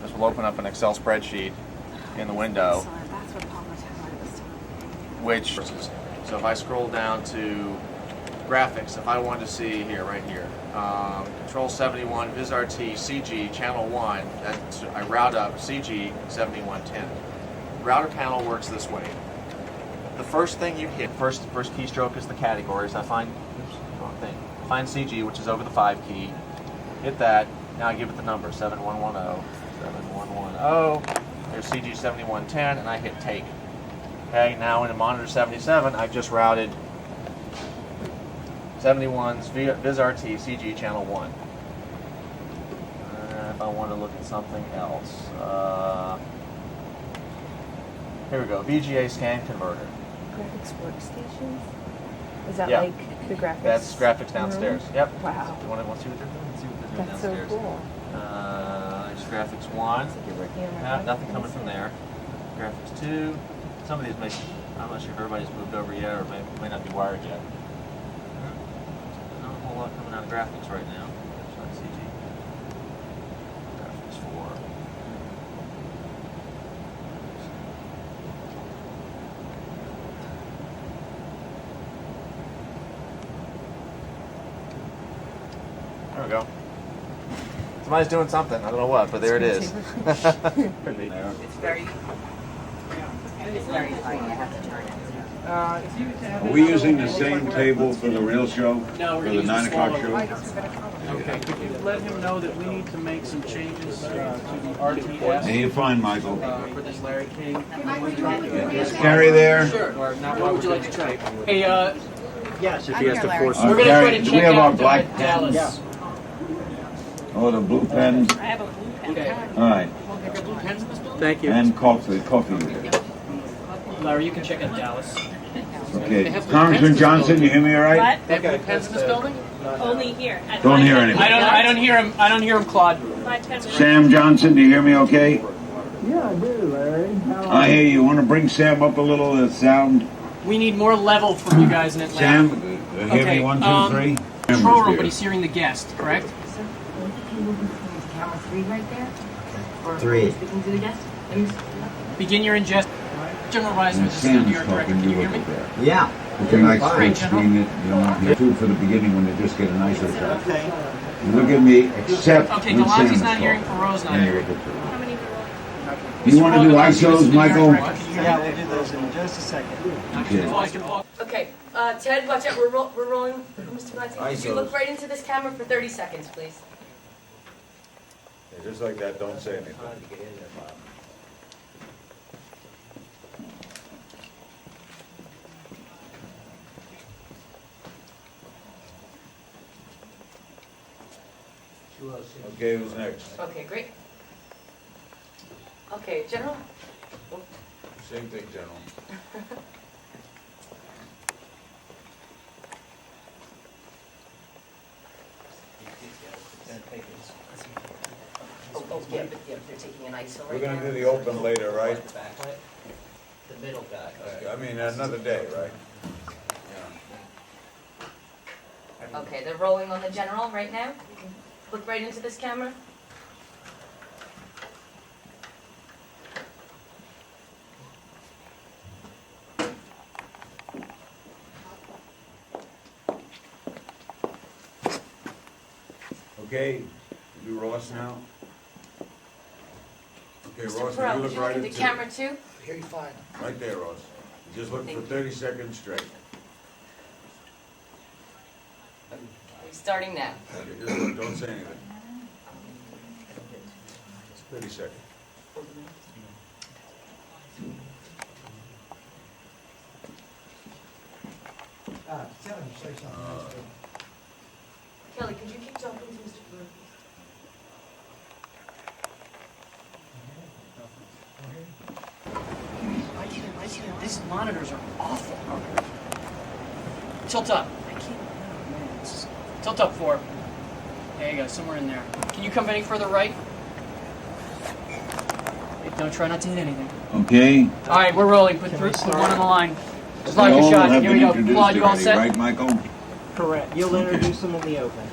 This will open up an Excel spreadsheet in the window. Which, so if I scroll down to graphics, if I wanted to see here, right here, Control 71, VisRT, CG, Channel 1, I route up CG 7110. Router panel works this way. The first thing you hit, first keystroke is the categories. I find, find CG, which is over the 5 key. Hit that. Now I give it the number, 7110, 7110. There's CG 7110, and I hit take. Okay, now in a monitor 77, I've just routed 71's VisRT CG channel 1. If I want to look at something else, here we go, VGA scan converter. Graphics workstations? Is that Yeah. like the graphics? That's graphics downstairs. room? Yep. Wow. You want to see what they're doing? See what they're doing That's downstairs. so cool. There's graphics 1. It's like you're working on my Nothing coming from there. Graphics 2. Some of these I'm not sure if everybody's moved over yet or may not be wired yet. Not a whole lot coming out of graphics right now. Sorry, CG. Graphics 4. There we go. Somebody's doing something. I don't know what, but there it is. Could be. It's very tight. You have to turn it. Are we using the same table for the real show? No, we're for gonna the use 9 a o'clock smaller show? Okay, could you let him know that we need to make some changes to the RTS? Hey, you're fine, Michael. For this Larry King. Is Gary there? Sure. Or not, what would you like to try? Hey, yes, if he has to force We're going to Gary, try to do we check have our out black Dallas. pens? Oh, the blue pens. I have a blue pen card. All right. Are there blue pens in this building? Thank you. And coffee. Larry, you can check out Dallas. Okay. Congressman Johnson, you hear me all right? What? They have blue pens in this building? Only here. Don't hear anything. I don't hear him. I don't hear him, Claude. Sam Johnson, do you hear me okay? Yeah, I do, Larry. I hear you. Want to bring Sam up a little, the sound? We need more level from you guys in Atlanta. Sam, hear me, 1, 2, 3. Control room, but he's hearing the guest, correct? Camera 3 right there? Or 3. Speaking to the guest? Begin your ingest. General Riser, this is the Sam's New York Director. talking, Can you you hear look me? at that. Yeah. You can like split screen it. You don't have to do for the beginning when they just get a nicer shot. You look at me, except Okay, when Galaxi's Sam's not hearing, talking. Perot's not And you hearing. look at you. You want to do ISOs, Michael? Yeah, we'll do those in just a second. Okay. Okay, Ted, watch out. We're rolling. Mr. Martin, could you look right into this camera for 30 seconds, please? Yeah, just like that, don't say anything. Okay, who's next? Okay, great. Okay, General? Same thing, General. Oh, yeah, but they're taking an ISO right We're now. gonna do the open later, right? The middle guy. I mean, another day, right? Okay, they're rolling on the General right now. You can look right into this camera. Okay, you do Ross now? Okay, Mr. Ross, Perot, you would look you right look at the into camera too? I hear you fine. Right there, Ross. You just look for 30 seconds straight. We're starting now. Okay, just look, don't say anything. 30 seconds. Tell him to say something. Kelly, could you keep talking to Mr. Perot? I can't. These monitors are awful. Tilt up. I can't. Tilt up 4. There you go, somewhere in there. Can you come any further right? Don't try not to hit anything. Okay. All right, we're rolling. Put 1 on the line. Just like They a all shot. have Here we been go. introduced Claude, you all already, set? right, Michael? Correct. You'll introduce them in the open.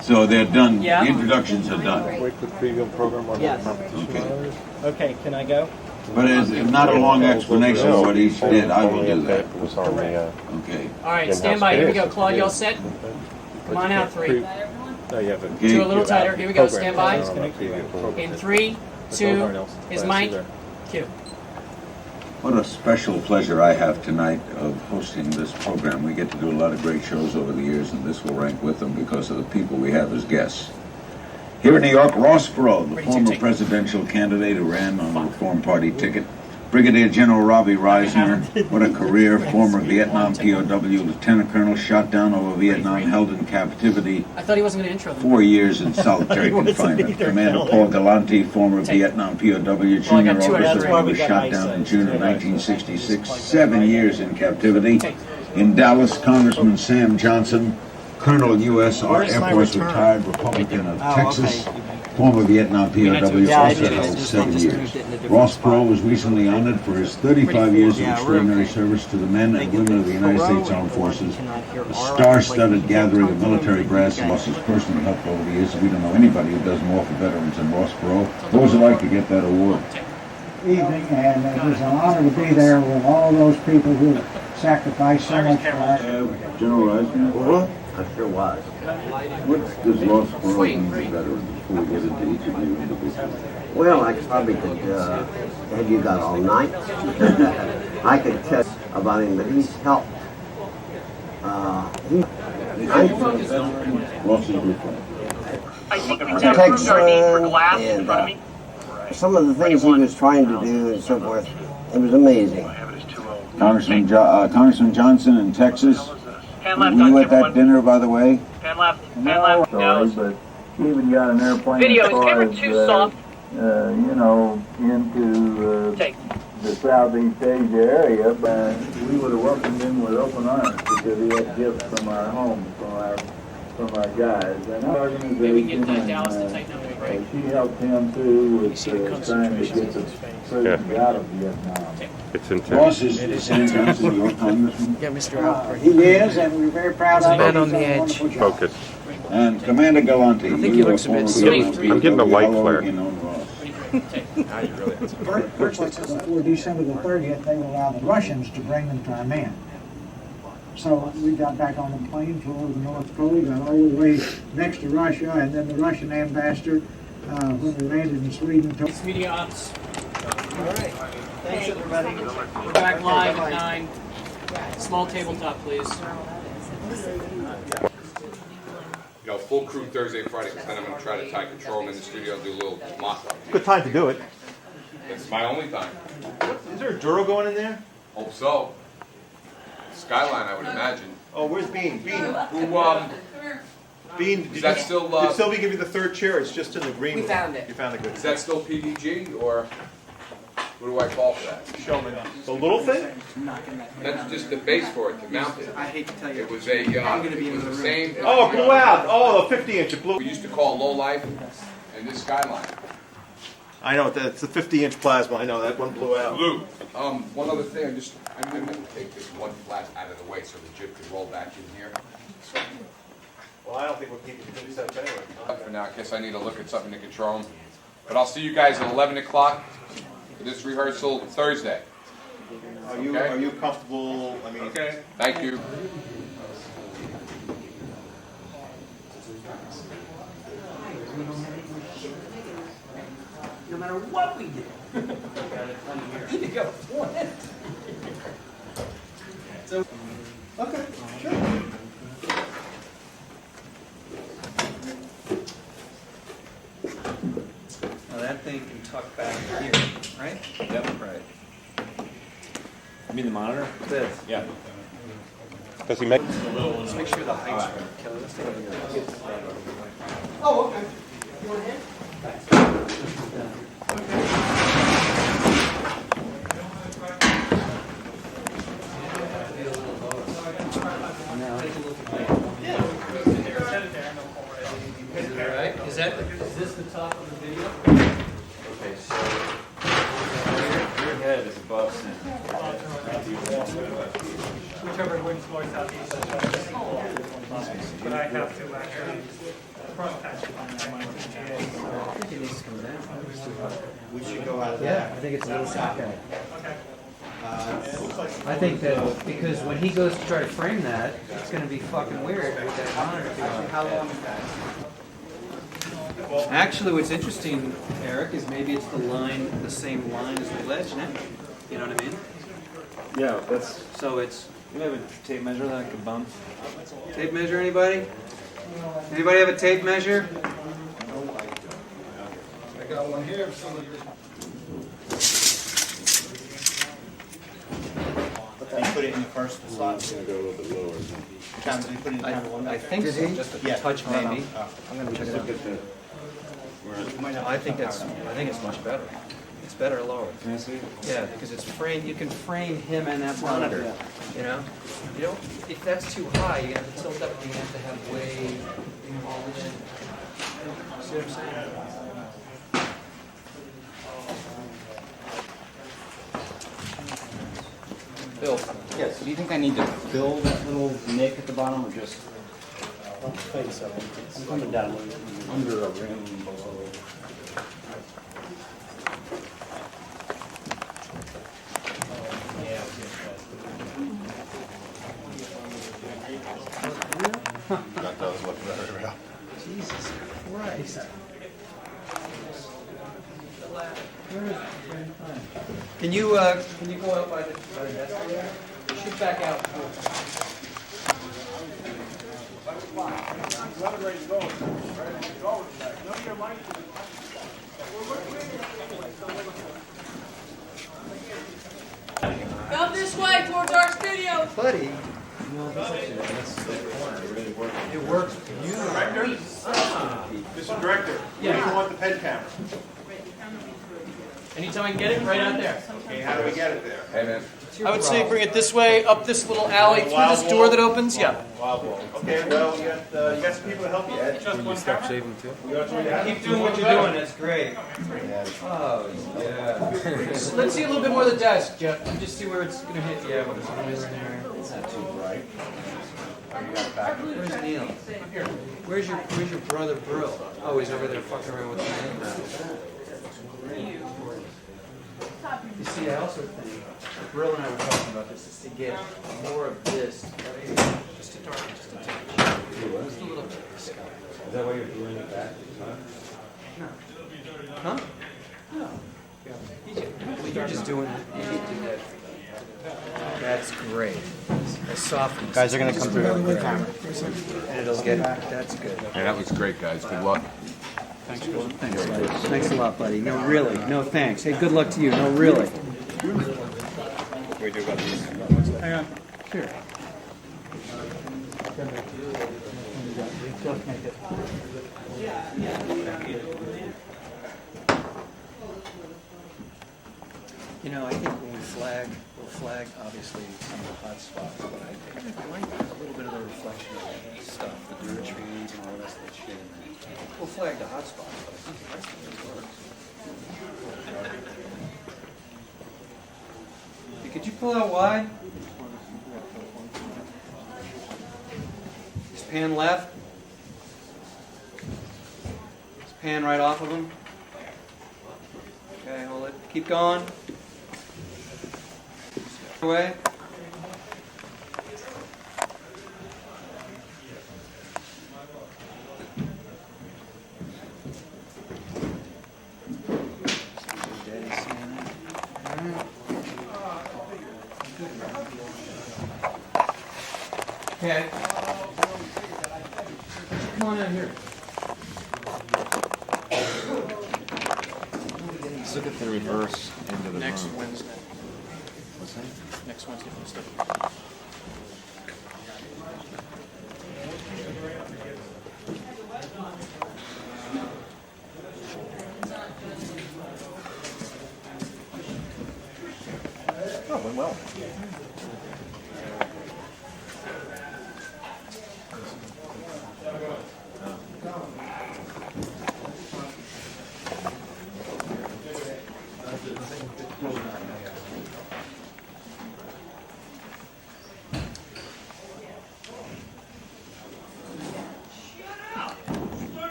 So they're done. Yeah. The introductions are done. Wait for the preview program on Yes. the competition Okay. monitors. Okay, can I go? But it's not a long explanation of what each did. I will do that. Was on the, Okay. All right, stand by. Here we go. Claude, you all set? Come on out, 3. No, you haven't. Do a little tighter. Here we go. Stand by. In In 3, 2, his mic, cue. What a special pleasure I have tonight of hosting this program. We get to do a lot of great shows over the years, and this will rank with them because of the people we have as guests. Here in New York, Ross Perot, the former presidential candidate who ran on the Reform Party ticket. Brigadier General Robbie Reisner, what a career, former Vietnam POW, Lieutenant Colonel, shot down over Vietnam, held in captivity, I thought he wasn't going to intro them. 4 years in solitary confinement. Commander Paul Galante, former Vietnam POW, junior officer who was shot down in June of 1966, 7 years in captivity. In Dallas, Congressman Sam Johnson, Colonel U.S. Air Force retired Republican of Texas, former Vietnam POW, also held 7 years. Ross Perot was recently honored for his 35 years of extraordinary service to the men and women of the United States Armed Forces. A star-studded gathering of military brass and his personal help over the years. We don't know anybody who does more for veterans than Ross Perot. What was it like to get that award? Evening, and it was an honor to be there with all those people who sacrificed so much for us. General Reisner? I sure was. What does Ross Perot mean to veterans before we get into each of you individually? Well, I probably could, have you got all night? I could tell about him, but he's helped. Ross is your friend. Protection and some of the things he was trying to do and so forth. It was amazing. Congressman Johnson in Texas. Were you at that dinner, by the way? Pan left. Pan left. Sorry, but even got an airplane Video, as is far camera as, too soft? you know, into the Southeast Asia area, but we would have welcomed him with open arms because he had gifts from our home, from our guys. And our organization, she helped him too with trying to get the prisoners out of Vietnam. It's Boss intense. is your congressman. Yeah, Mr. Alfred. He is, and we're very proud of him. Man on He's the done a edge. wonderful job. Focus. And Commander Galante, I think he looks a bit sweet. I'm getting a light flare. Virtually before December the 30th, they would allow the Russians to bring them to our men. So we got back on the plane, flew over the North Pole, got all the way next to Russia, and then the Russian ambassador, when we landed in Sweden, told It's media ops. All right. Thanks, everybody. We're back live at 9. Small tabletop, please. You know, full crew Thursday, Friday, because then I'm going to try to tie control them in the studio and do a little mock-up. Good time to do it. It's my only time. Is there a Duro going in there? Hope so. Skyline, I would imagine. Oh, where's Bean? Bean. Who, Bean, is that still, did Sylvie give you the third chair? It's just in the green room. We found it. You found it good. Is that still PDG, or what do I call for that? Show me. The little thing? That's just the base for it, to mount it. I hate to tell you. It was a, it was the same. Oh, it blew out. Oh, the 50-inch. It blew. We used to call low life, and this Skyline. I know, it's the 50-inch plasma. I know, that one blew out. Blue. One other thing, I'm going to take this one flat out of the way so the jib can roll back in here. Well, I don't think we'll keep it to 2 sets anyway. For now, I guess I need to look at something to control them. But I'll see you guys at 11 o'clock for this rehearsal Thursday. Are you comfortable? I mean, okay. Thank you. No matter what we do. You got a point. So, okay, sure. Now that thing can tuck back here, right? Yep. Right. You mean the monitor? This. Yeah. Does he make? Let's make sure the height's right. Kelly, let's take a look at this. Oh, okay. You want a hand? Is this the top of the video? Okay, so your head is above center. Whichever winds north, southeast, but I have to actually cross patch it on that one. I think it needs to come down. We should go out of Yeah, that. I think it's a little soft. Okay. I think that because when he goes to try to frame that, it's going to be fucking weird with that monitor. How long is that? Actually, what's interesting, Eric, is maybe it's the same line as the ledge now. You know what I mean? Yeah, that's. So it's. You have a tape measure that I could bump? Tape measure, anybody? Anybody have a tape measure? I got one here. If somebody You put it in the first slot. It's going to go a little bit lower. Did you put it in kind of one? I think so. Just a touch, maybe. I'm going to check it out. I think it's much better. It's better lower. Can I see? Yeah, because it's frame. You can frame him and that monitor. You know, if that's too high, you have to tilt up and you have to have way. See what I'm saying? Bill. Yes. Do you think I need to fill that little nick at the bottom, or just? I think so. I'm coming down under a rim below. That does look very real. Jesus Christ. Can you go out by the desk there? Shoot back out. Come this way towards our studio. Buddy. No, that's actually, that's the corner. It really works. It works beautifully. Mr. Director, Yeah. where do you want the pen camera? Anytime I can get it, right out there. Okay, how do we get it there? Hey, man. I would say bring it this way, up this little alley, through this door that opens. Yeah. Okay, well, you got some people to help you, Ed. Can you stop shaving too? Keep doing what you're doing, that's great. Oh, yeah. Let's see a little bit more of the desk, Jeff, and just see where it's going to hit. Yeah, what is it there? It's not too bright. Where's Neil? Where's your brother Brill? Oh, he's over there fucking around with the man. You see, I also think Brill and I were talking about this is to get more of this. Just a dark, just a touch. Just a little bit of this guy. Is that why you're doing it back? No. Huh? No. You're just doing it. You did that. That's great. That softens. Guys are going to come through the camera. And it'll get. That's good. Hey, that looks great, guys. Good luck. Thanks, buddy. Thanks a lot, buddy. No, really. No, thanks. Hey, good luck to you. No, really. We do got these. Hang on. Here. You know, I think when we'll flag obviously some of the hot spots, but I like a little bit of the reflection of stuff, the dirt trees and all that shit. We'll flag the hot spots, but I think the rest of it works. Hey, could you pull out wide? Just pan left. Just pan right off of them. Okay, hold it. Keep going. Away. Okay. Come on out here. Let's look at the reverse end of the Next room. Wednesday. What's that? Next Wednesday for the study. Oh, went well.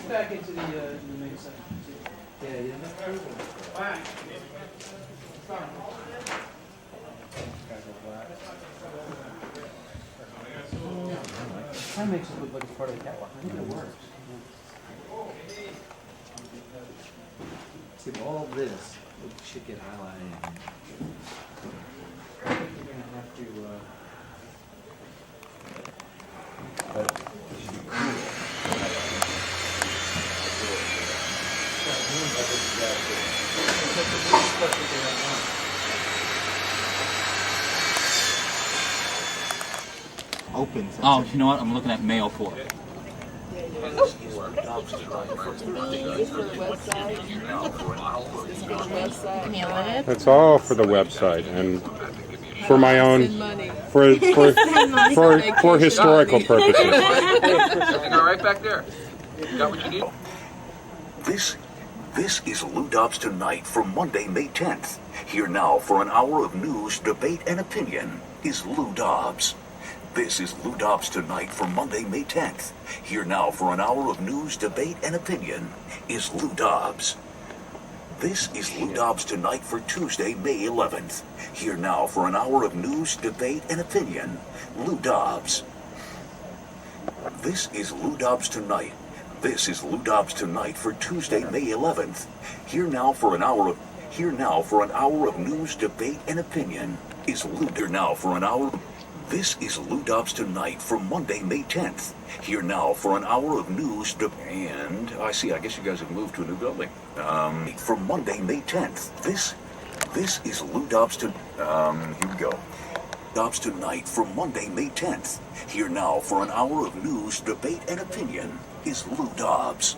Back into the main side. Yeah, yeah. Kind of makes it look like it's part of the catwalk. I think it works. See, all this should get highlighted. I think you're going to have to. But it should be cool. Opens. Oh, you know what? I'm looking at mail for it. That's all for the website and for my own, for historical purposes. Everything all right back there? You got what you need? This is Lou Dobbs Tonight for Monday, May 10th. Here now for an hour of news, debate, and opinion is Lou Dobbs. This is Lou Dobbs Tonight for Monday, May 10th. Here now for an hour of news, debate, and opinion is Lou Dobbs. This is Lou Dobbs Tonight for Tuesday, May 11th. Here now for an hour of news, debate, and opinion, Lou Dobbs. This is Lou Dobbs Tonight. This is Lou Dobbs Tonight for Tuesday, May 11th. Here now for an hour of news, debate, and opinion is Lou. Here now for an hour. This is Lou Dobbs Tonight for Monday, May 10th. Here now for an hour of news, and I see. I guess you guys have moved to a new building. For Monday, May 10th. This is Lou Dobbs here we go. Jobs Tonight for Monday, May 10th. Here now for an hour of news, debate, and opinion is Lou Dobbs.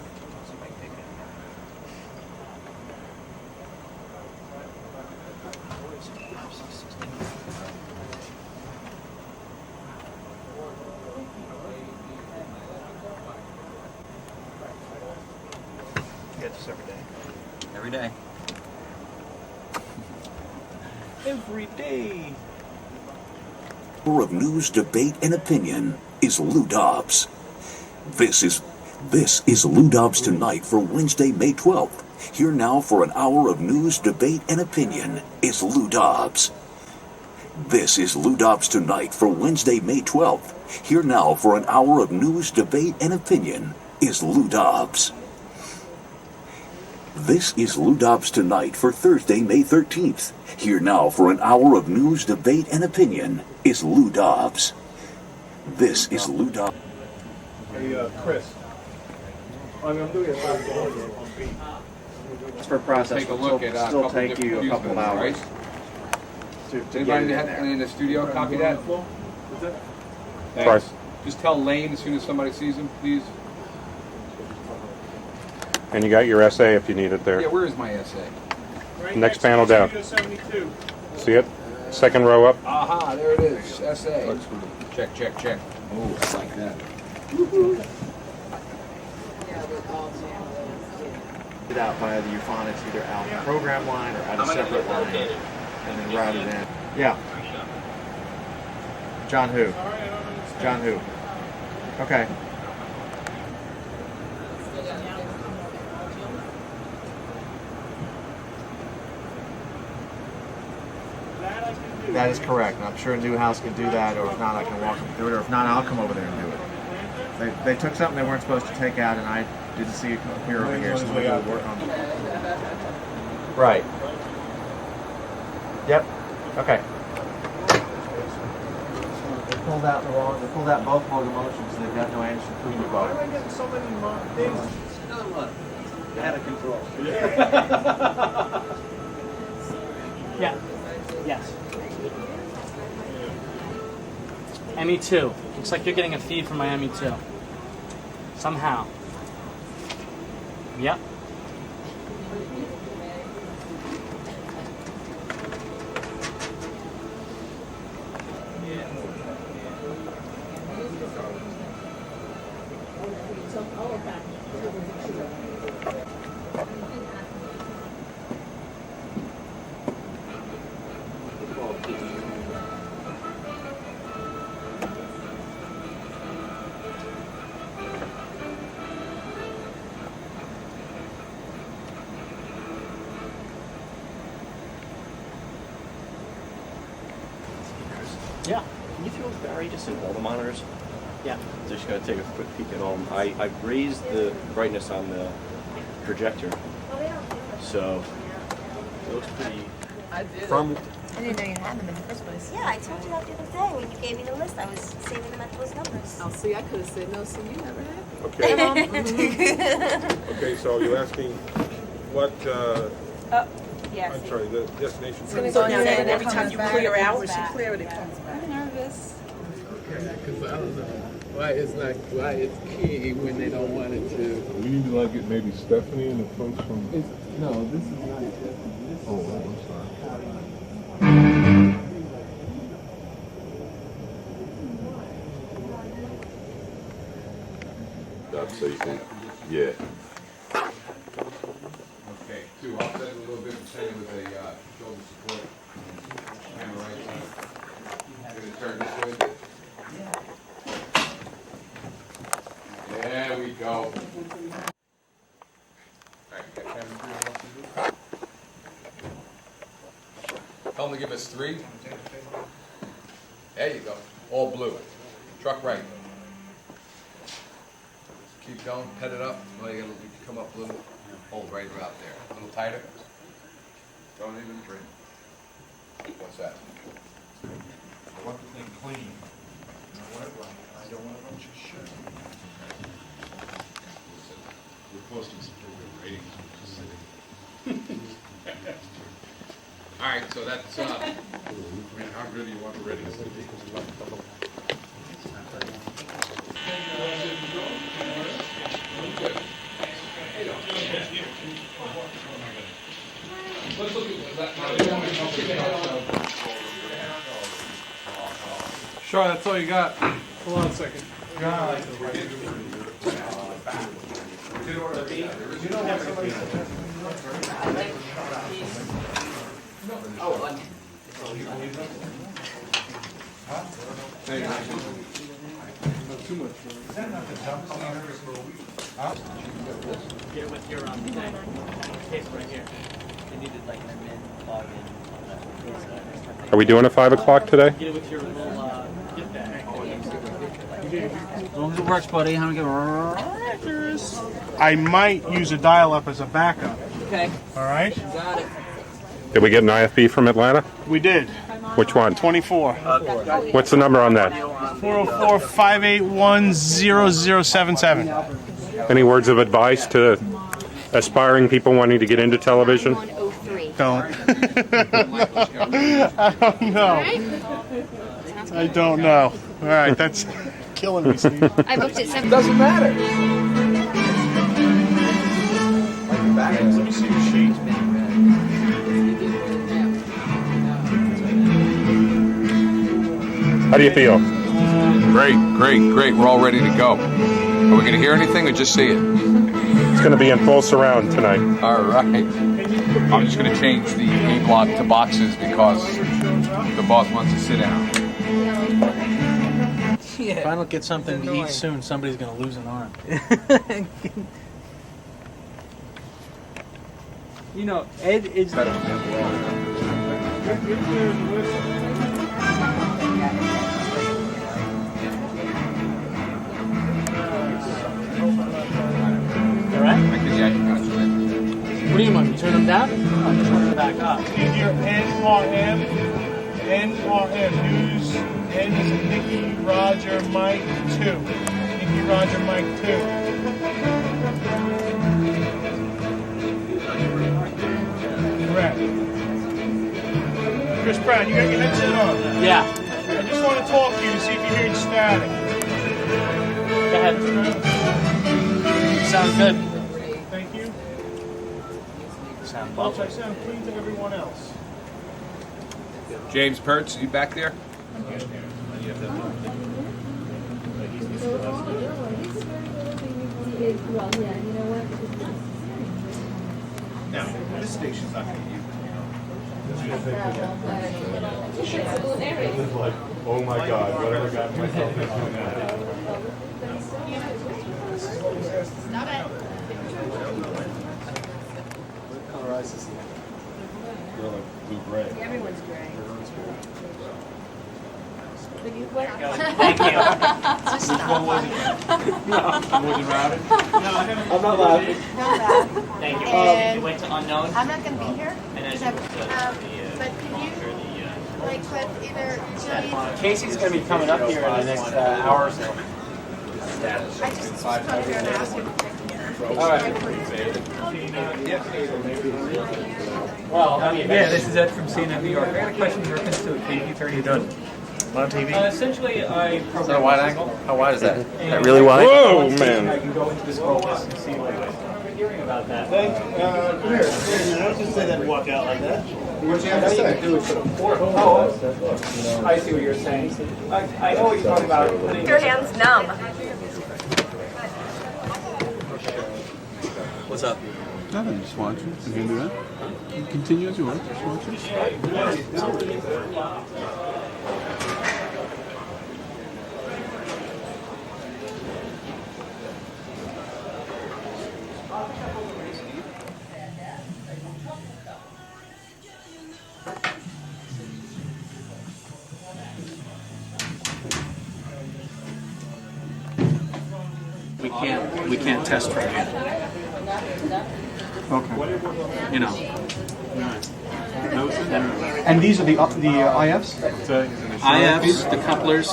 You get this every day. Every day. Every day. Hour of news, debate, and opinion is Lou Dobbs. This is Lou Dobbs Tonight for Wednesday, May 12th. Here now for an hour of news, debate, and opinion is Lou Dobbs. This is Lou Dobbs Tonight for Wednesday, May 12th. Here now for an hour of news, debate, and opinion is Lou Dobbs. This is Lou Dobbs Tonight for Thursday, May 13th. Here now for an hour of news, debate, and opinion is Lou Dobbs. This is Lou Dobbs. Hey, Chris. I'm doing it on beat. For process, Take a look at a still couple take you a different couple of views, hours. right? To Does get anybody it in have there. in the studio copy that? Thanks. Thanks. Just tell Lane as soon as somebody sees him, please. And you got your essay if you need it there. Yeah, where is my essay? Next panel down. Studio 72. See it? Second row up. Aha, there it is. Essay. Check, check, check. Oh, I like that. It out via the euphonics, either out the program line or out a separate line, and then route it in. Yeah. John who? John who? Okay. That is correct. I'm sure Newhouse can do that, or if not, I can walk them through it, or if not, I'll come over there and do it. They took something they weren't supposed to take out, and I didn't see it appear over here, so we'll go work on it. Right. Yep. Okay. They pulled out the wrong. They pulled out both locomotions. So they've got no Anderson Cooper Why boat. am I getting so many things? Another one. Out of control. Yeah. Yes. ME2. Looks like you're getting a feed from my ME2. Somehow. Yep. Yeah. Can you throw Barry just in all the monitors? Yeah. Just gonna take a quick peek at all. I've raised the brightness on the projector, so it looks pretty. I did. From I didn't know you had them in the first place. Yeah, I told you that the other day when you gave me the list. I was saving them at those numbers. Oh, see, I could have said no, so you never had. Okay, so you're asking what, Yes. I'm sorry, the destination. It's going to go down, and every time you clear out, when she clear it, it comes back. I'm nervous. Because I don't know why it's key when they don't want it to. We need to get maybe Stephanie and the folks from. No, this is not Stephanie. Oh, I'm sorry. So you can, yeah. Okay, two, I'll set a little bit of thing with a shoulder support. Camera right side. Gonna turn this way. There we go. All right, got camera 3. Tell them to give us 3. There you go. All blue. Truck right. Keep going, pet it up. Well, you gotta come up a little, hold right about there. A little tighter. Don't even drink. What's that? I want the thing clean. I don't want a bunch of shit. We're posting some pretty good ratings. All right, so that's, our order do you want ready? Sure, that's all you got. Hold on a second. Get it with your thing. Case right here. They needed like an admin login. Are we doing a 5 o'clock today? Get it with your little gift bag. As long as it works, buddy. How do I get I might use a dial-up as a backup. Okay. All right? Got it. Did we get an IFB from Atlanta? We did. Which one? 24. What's the number on that? 404-581-0077. Any words of advice to aspiring people wanting to get into television? Don't. I don't know. I don't know. All right, that's killing me, Steve. I booked it 7. Doesn't matter. Let me see your sheet. How do you feel? Great. We're all ready to go. Are we going to hear anything or just see it? It's going to be in full surround tonight. All right. I'm just going to change the A block to boxes because the boss wants to sit down. If I don't get something to eat soon, somebody's going to lose an arm. You know, Ed is. Alright? What do you want? You turn them down? I'll just turn them back up. You hear NRM? NRM. News. N is in Nicky, Roger, Mike, 2. Nicky, Roger, Mike, 2. Correct. Chris Brown, you got your headset on? Yeah. I just want to talk to you to see if you're hearing static. Go ahead. Sounds good. Thank you. Sound Welch, lovely. I sound clean to everyone else. James Pertz, you back there? Now, this station's not going to use Like, oh my God, whatever got myself into now. Stop it. What color eyes is he? They're like blue-gray. Everyone's gray. Thank you. Just stop. Wasn't routed? I'm not laughing. Thank you. And You went to unknown? I'm not going to be here. And as But you can you, like, put either Julie... Casey's going to be coming up here in the next hour or so. I just come here and ask him. All right. Well, Yeah, this is Ed from CNNfn New York. I got a question in reference to a Canadian attorney. Done. On TV? Essentially, I Is that a wide angle? How wide is that? And That really wide? Whoa, I man. can go into this focus and see what I'm hearing about that. Come here. Don't just say that and walk out like that. What you have to say? Do it for the port. Oh, I see what you're saying. I know what you're talking about. Putting Your hand's numb. What's up? Nothing, just watching. You can do that. You continue as you want, just watching. We can't test right here. Okay. You know. And these are the IFs? IFs, the couplers.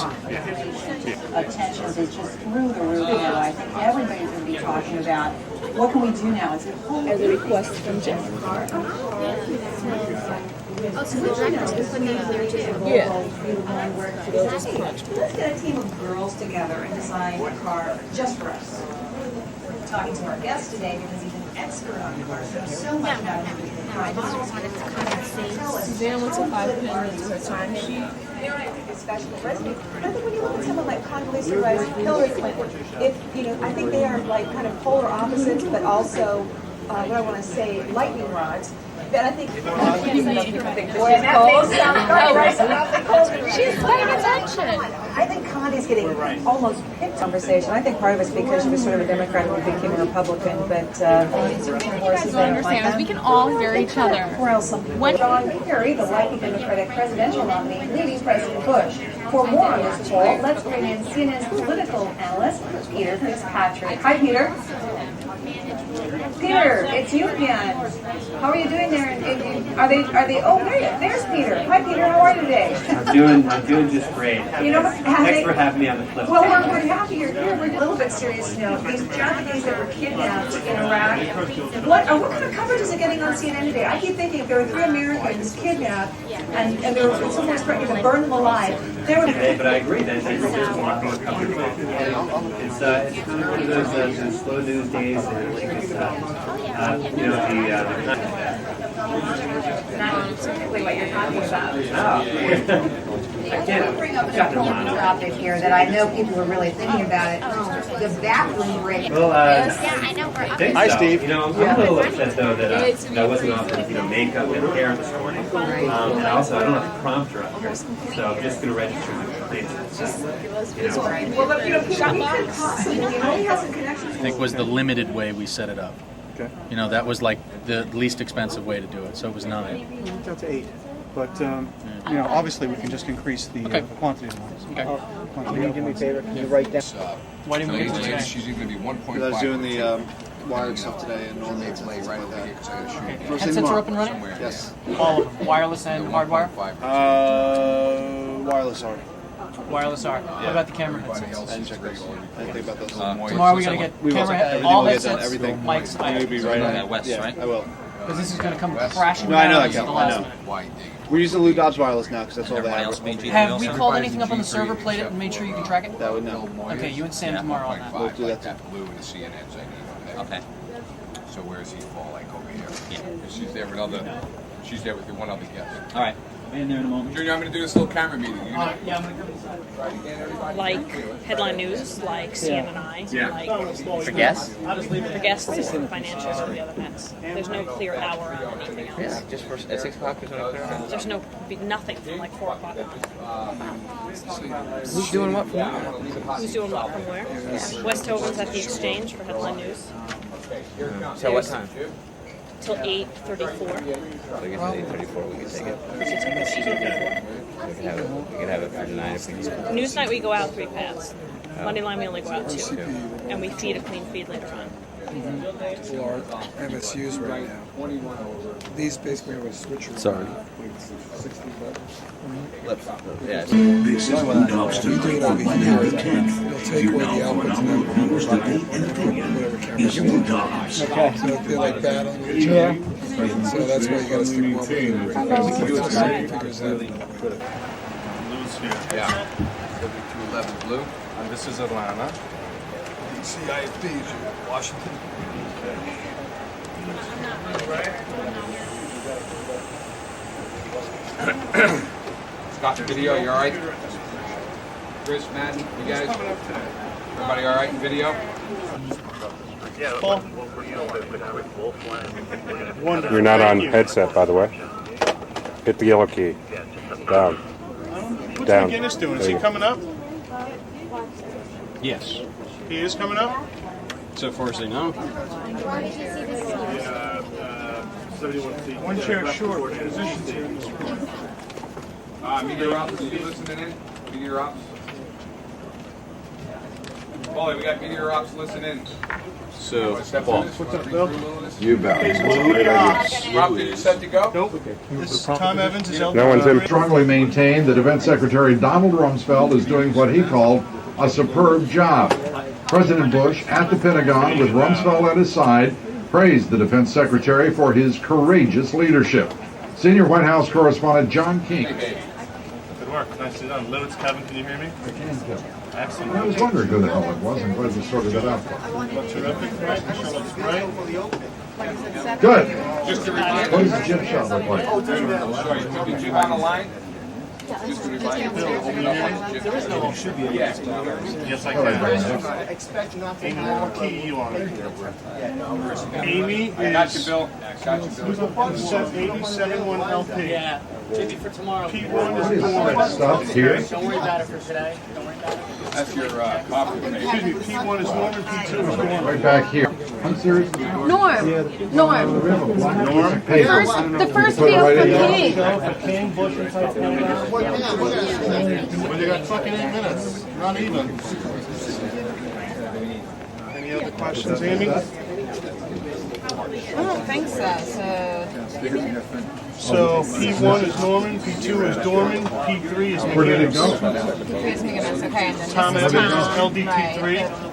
Attention is just through the roof now. I think everybody's going to be talking about what can we do now? Is it as a request from Jeff? Oh, so the directors can put that up there too? Yeah. Let's get a team of girls together and design a car just for us. We're talking to our guest today because he's an expert on cars. There's so much about him. I just wanted to kind of see. Suzanne looks at 5 minutes to her time sheet. Discussion of resume. But I think when you look at someone like Condoleezza Rice, Hillary Clinton, I think they are like kind of polar opposites, but also, what I want to say, lightning rods. But I think She's paying attention. I think Condi's getting almost picked conversation. I think part of it's because she was sort of a Democrat and became a Republican, but You guys will understand, we can all hear each other. When John Kerry, the likely Democratic presidential nominee, leading President Bush. For more on this poll, let's bring in CNN's political analyst, Peter Fitzpatrick. Hi, Peter. Peter, it's you again. How are you doing there? Are they? Oh, there's Peter. Hi, Peter. How are you today? I'm doing just great. Thanks for having me on the flip. Well, we're happy you're here. We're a little bit serious now. These Japanese that were kidnapped in Iraq. What kind of coverage is it getting on CNN today? I keep thinking if there were 3 Americans kidnapped and there was someone threatening to burn them alive, there would. But I agree that there's a lot more coverage. It's kind of one of those slow news days, and I think it's Specifically what you're talking about. I can't bring up an important topic here that I know people are really thinking about it. The bathroom break. Well, I know we're up. Hi, Steve. I'm a little upset though that I wasn't offered makeup and hair this morning. And also I don't have the prompter up here, so I'm just going to register the complaints. Well, but people can possibly, he has some connections. I think was the limited way we set it up. Okay. That was like the least expensive way to do it, so it was 9. That's 8. But, obviously we can just increase the quantity of ones. Okay. Can you do me a favor? Can you write down? Why didn't we get to today? She's going to be 1.5. I was doing the wired stuff today and all that stuff like that. Headsets are up and running? Yes. All of them, wireless and hardwire? Wireless are. Wireless are. What about the camera headsets? I didn't check those. I didn't think about those. Tomorrow we're going to get camera, all headsets, everything. mics, You'll be right on that. West, right? I will. because this is going to come crashing No, I know down that, at the Cal. I last know. minute. We're using Lou Dobbs wireless now because that's all they have. Have we called anything up on the server, played it, and made sure you can track it? That would know. Okay, you and Sam tomorrow on that. We'll do that too. Blue and the CNNs I need. Okay. So where does he fall, like over here? Yeah. She's there with the one other guest. All right. I'll be in there in a moment. Junior, I'm going to do this little camera meeting. Yeah, I'm going to go inside. Like headline news, like CNNI, like For guests? for guests and financials and the other nets. There's no clear hour on anything else. Yeah, just for, at 6 o'clock there's no clear hour. There's nothing from like 4 o'clock on. Who's doing what from where? Who's doing what from where? West Hogan's at the Exchange for headline news. So what time? Till 8:34. So I guess at 8:34 we can take it. We should take it at 8:34. We can have it for tonight if we need. Newsnight we go out 3 paths. Monday line we only go out 2. And we feed a clean feed later on. People are MSUs right now. These basically are a switcher. Sorry. This is Lou Dobbs tonight on Monday the 10th. Here now for an hour of news, debate, and opinion is Lou Dobbs. So they're like battling with each other. So that's why you got to stick with them. Figures out. Yeah. 211 blue. And this is Atlanta. CIFD, Washington. Scott, video, you all right? Chris, Matt, you guys? Everybody all right in video? You're not on headset, by the way. Hit the yellow key. Down. What's Down. McGinnis doing? Is There he you coming up? Yes. He is coming up? So far as I know. 71 feet. One chair short. Positions here. Meteor Ops, are you listening in? Meteor Ops? Paulie, we got Meteor Ops listening. So, Paul. What's up, Bill? You bet. Rob, are you set to go? Nope. This is Tom Evans. Is No one's in. Strongly maintained that Defense Secretary Donald Rumsfeld is doing what he called a superb job. President Bush, at the Pentagon with Rumsfeld at his side, praised the Defense Secretary for his courageous leadership. Senior White House correspondent John King. Good work. Nicely done. Lou, it's Kevin. Can you hear me? I can, Kevin. Excellent. I was wondering who the hell it was. I'm glad you sorted it out. Terrific. Right? Show looks great. Good. Just to What remind does the gym shot look like? Sorry, did you on the line? Just to remind you. There is no should be. Yes, I can. Expect nothing. Amy, what key are you on? Amy is. Got you, Bill. Got you, Bill. 87 LP. Yeah. Maybe for tomorrow. P1 is That stuff here. Don't worry about it for today. Don't worry about it. That's your coffee. Excuse me, P1 is Norman, P2 is Norman. Right back here. I'm serious. Norm. Norm. The first Put it field right for in King. For King, Bush, and type well, you got fucking 8 minutes. Not even. Any other questions, Amy? I don't think so. So P1 is Norman, P2 is Dorman, P3 is Where did it McGinnis. go? Please make a mess. Okay, and then Tom this Evans is is Tom. LDT3.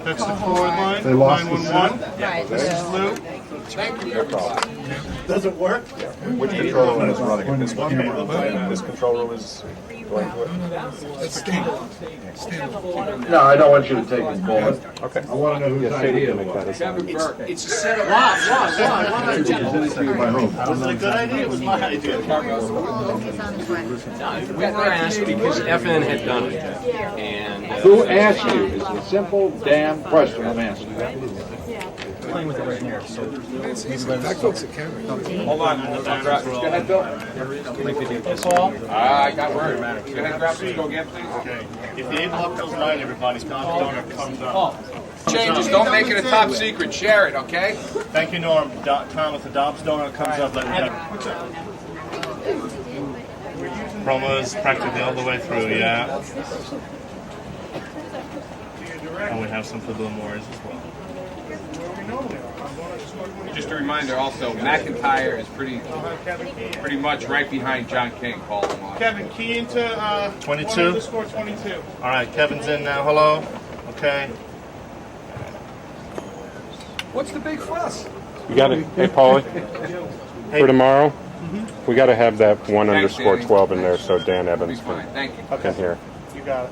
That's the forward line. They lost 911. Right. This is Lou. Thank you. No problem. Does it work? Which control room is running at this point? This control room is going to it. No, I don't want you to take his bullet. Okay. I want to know whose idea it was. It's a set of My home. Was it a good idea? It was my idea. We were asked because FN had done it. And Who asked you? It's a simple damn question I'm asking. Playing with it right here. So That goes to Kevin. Hold on. Go ahead, Bill. Paul? I got word. Go ahead, grab this. Go again, please. Okay. If the Abe Luck goes right, everybody, donor comes up. Changes. Don't make it a top secret. Share it, okay? Thank you, Norm. Tom, if the Dobbs donor comes up, let me know. Promos practically all the way through, yeah. And we have some for Bill Morris as well. Just a reminder also, McIntyre is pretty much right behind John King, calling him on. Kevin, key into 22. Score 22. All right, Kevin's in now. Hello. Okay. What's the big fuss? You got it. Hey, Paulie. For tomorrow, we got to have that 1 underscore 12 in there so Dan Evans can hear. You got it.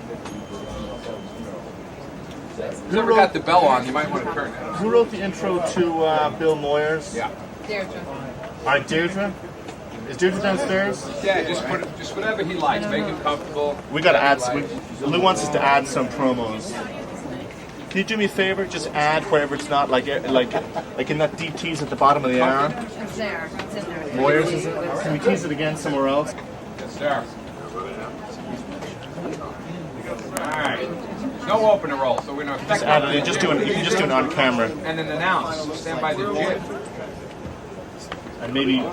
Whoever got the bell on, you might want to turn it. Who wrote the intro to Bill Moyers? Yeah. Deirdre. All right, Deirdre. Is Deirdre downstairs? Yeah, just whatever he likes. Make him comfortable. We got to add some. Lou wants us to add some promos. Can you do me a favor? Just add wherever it's not like in that deep tease at the bottom of the hour. It's there. It's in there. Moyers, is it? Can we tease it again somewhere else? Yes, sir. All right. No open to roll, so we're going to Just add it. You can just do it on camera. And then announce. Stand by the jib. And maybe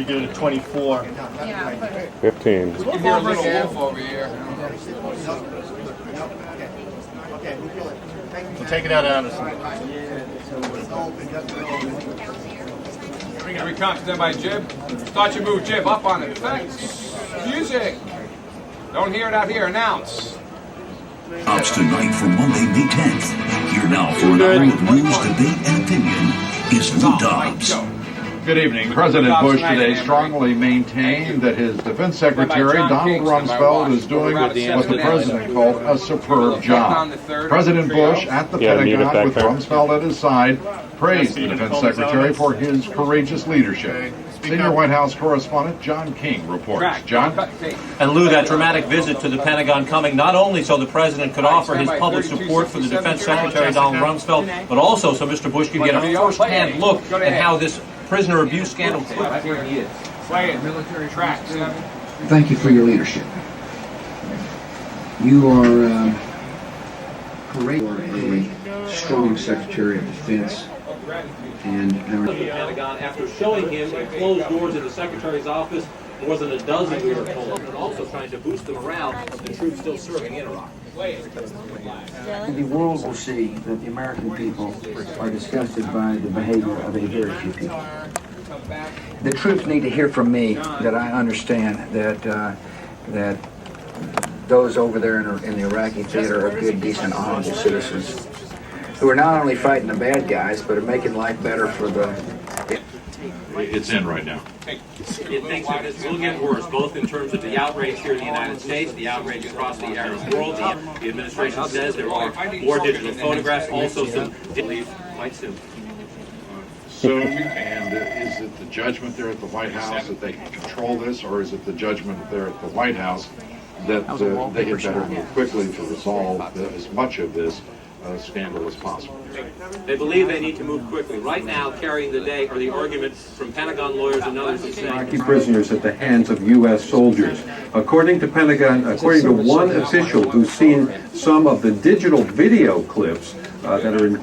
do it at 24. 15. Give me a little wolf over here. So take it out, Anderson. Here we come. Stand by jib. Start your move, jib. Up on it. Thanks. Music. Don't hear it out here. Announce. Ops tonight for Monday, May 10th. Here now for an hour of news, debate, and opinion is Lou Dobbs. Good evening. President Bush today strongly maintained that his Defense Secretary, Donald Rumsfeld, is doing what the President called a superb job. President Bush at the Pentagon with Rumsfeld at his side praised the Defense Secretary for his courageous leadership. Senior White House correspondent John King reports. John? And Lou, that dramatic visit to the Pentagon coming not only so the President could offer his public support for the Defense Secretary, Donald Rumsfeld, but also so Mr. Bush could get a first-hand look at how this prisoner abuse scandal could. Play it. Military track. Thank you for your leadership. You are a strong Secretary of Defense. And the Pentagon, after showing him in closed doors in the Secretary's office more than a dozen, we were told, and also trying to boost the morale of the troops still serving in Iraq. the world will see that the American people are disgusted by the behavior of a very few people. The troops need to hear from me that I understand that those over there in the Iraqi theater are good, decent, honorable citizens who are not only fighting the bad guys, but are making life better for the... It's in right now. It thinks that this will get worse, both in terms of the outrage here in the United States, the outrage across the Arab world. The administration says there are more digital photographs, also some quite soon. Soon, and is it the judgment there at the White House that they can control this, or is it the judgment there at the White House that they had better move quickly to resolve as much of this scandal as possible? They believe they need to move quickly. Right now, carrying the day are the arguments from Pentagon lawyers and others who say Iraqi prisoners at the hands of U.S. soldiers. According to one official who's seen some of the digital video clips that are in.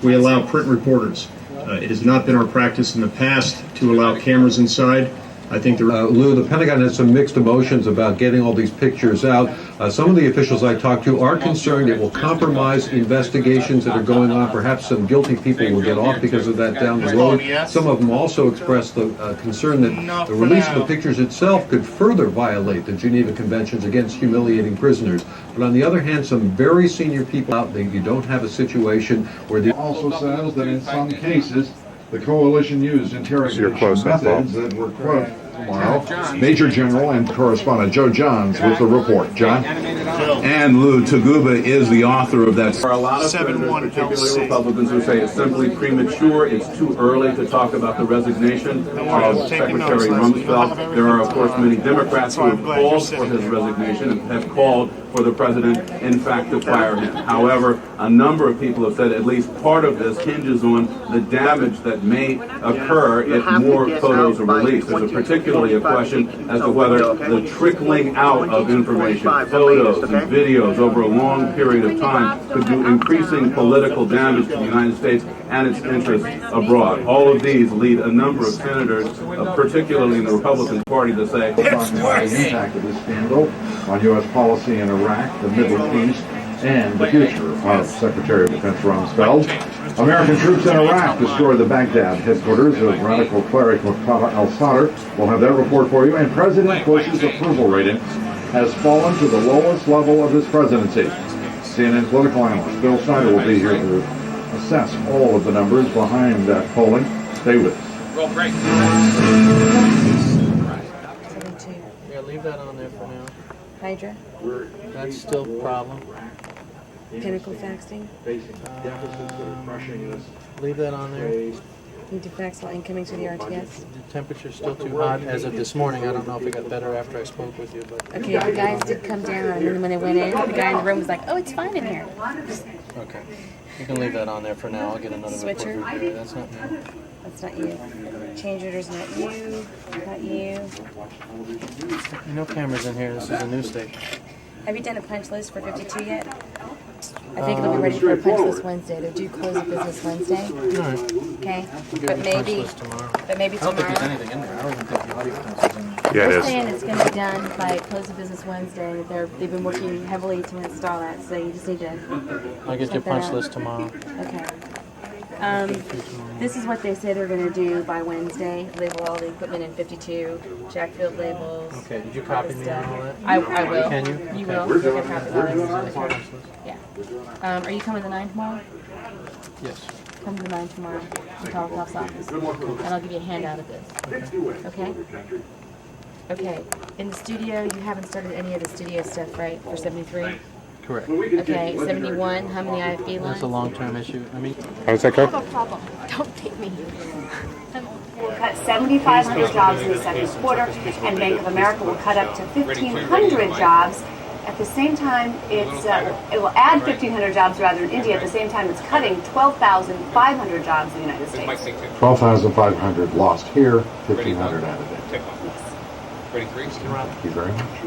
We allow print reporters. It has not been our practice in the past to allow cameras inside. I think Lou, the Pentagon has some mixed emotions about getting all these pictures out. Some of the officials I talked to are concerned it will compromise investigations that are going on. Perhaps some guilty people will get off because of that down the road. Some of them also expressed the concern that the release of the pictures itself could further violate the Geneva Conventions against humiliating prisoners. But on the other hand, some very senior people out there, you don't have a situation where the... Also says that in some cases, the coalition used interrogation methods that were, quote, tomorrow. Major General and correspondent Joe Johns with the report. John? And Lou Taguba is the author of that. There are a lot of senators, particularly Republicans, who say it's simply premature. It's too early to talk about the resignation of Secretary Rumsfeld. There are, of course, many Democrats who have called for his resignation and have called for the president, in fact, to fire him. However, a number of people have said at least part of this hinges on the damage that may occur if more photos are released. There's particularly a question as to whether the trickling out of information, photos and videos over a long period of time could do increasing political damage to the United States and its interests abroad. All of these lead a number of senators, particularly in the Republican Party, to say the impact of this scandal on U.S. policy in Iraq, the Middle East, and the future of Secretary of Defense Rumsfeld. American troops in Iraq destroyed the Baghdad headquarters of radical cleric Muqtada al-Sadr. We'll have that report for you. And President Bush's approval rating has fallen to the lowest level of his presidency. CNN political analyst Bill Snyder will be here to assess all of the numbers behind that polling. Stay with us. Roll break. Yeah, leave that on there for now. Hydra? That's still a problem. Pinnacle faxing? Leave that on there. Need to fax while incoming to the RTS? The temperature's still too hot as of this morning. I don't know if it got better after I spoke with you, but... Okay, the guys did come down, and then when they went in, the guy in the room was like, oh, it's fine in here. Okay. You can leave that on there for now. I'll get another Switcher? report review. That's not me. That's not you. Change order's not you. Not you. No cameras in here. This is a news station. Have you done a punch list for 52 yet? I think it'll be ready for a punch list Wednesday. They do close of business Wednesday. Alright. Okay. We'll But get the punch maybe, list tomorrow. but maybe I don't think tomorrow. there's anything in there. I don't even think the audio fence is in there. Yeah, it They're is. saying it's going to be done by close of business Wednesday. They've been working heavily to install that, so you just need to. I'll get your check that punch out. list tomorrow. Okay. This is what they say they're going to do by Wednesday. Label all the equipment in 52, jack field labels. Okay, did you copy me on all that? I will. Can you? You Okay. will. You can copy that. Yeah. Are you coming to 9 tomorrow? Yes. Come to 9 tomorrow in Telecoff's office. And I'll give you a handout of this. Okay? Okay. In the studio, you haven't started any of the studio stuff, right, for 73? Correct. Okay, 71, how many IFB lines? That's a long-term issue. I mean... How's that go? No problem. Don't take me. We'll cut 7,500 jobs in the second quarter, and Bank of America will cut up to 1,500 jobs. At the same time, it will add 1,500 jobs rather in India. At the same time, it's cutting 12,500 jobs in the United States. 12,500 lost here, 1,500 added in. Ready, three? Thank you very much.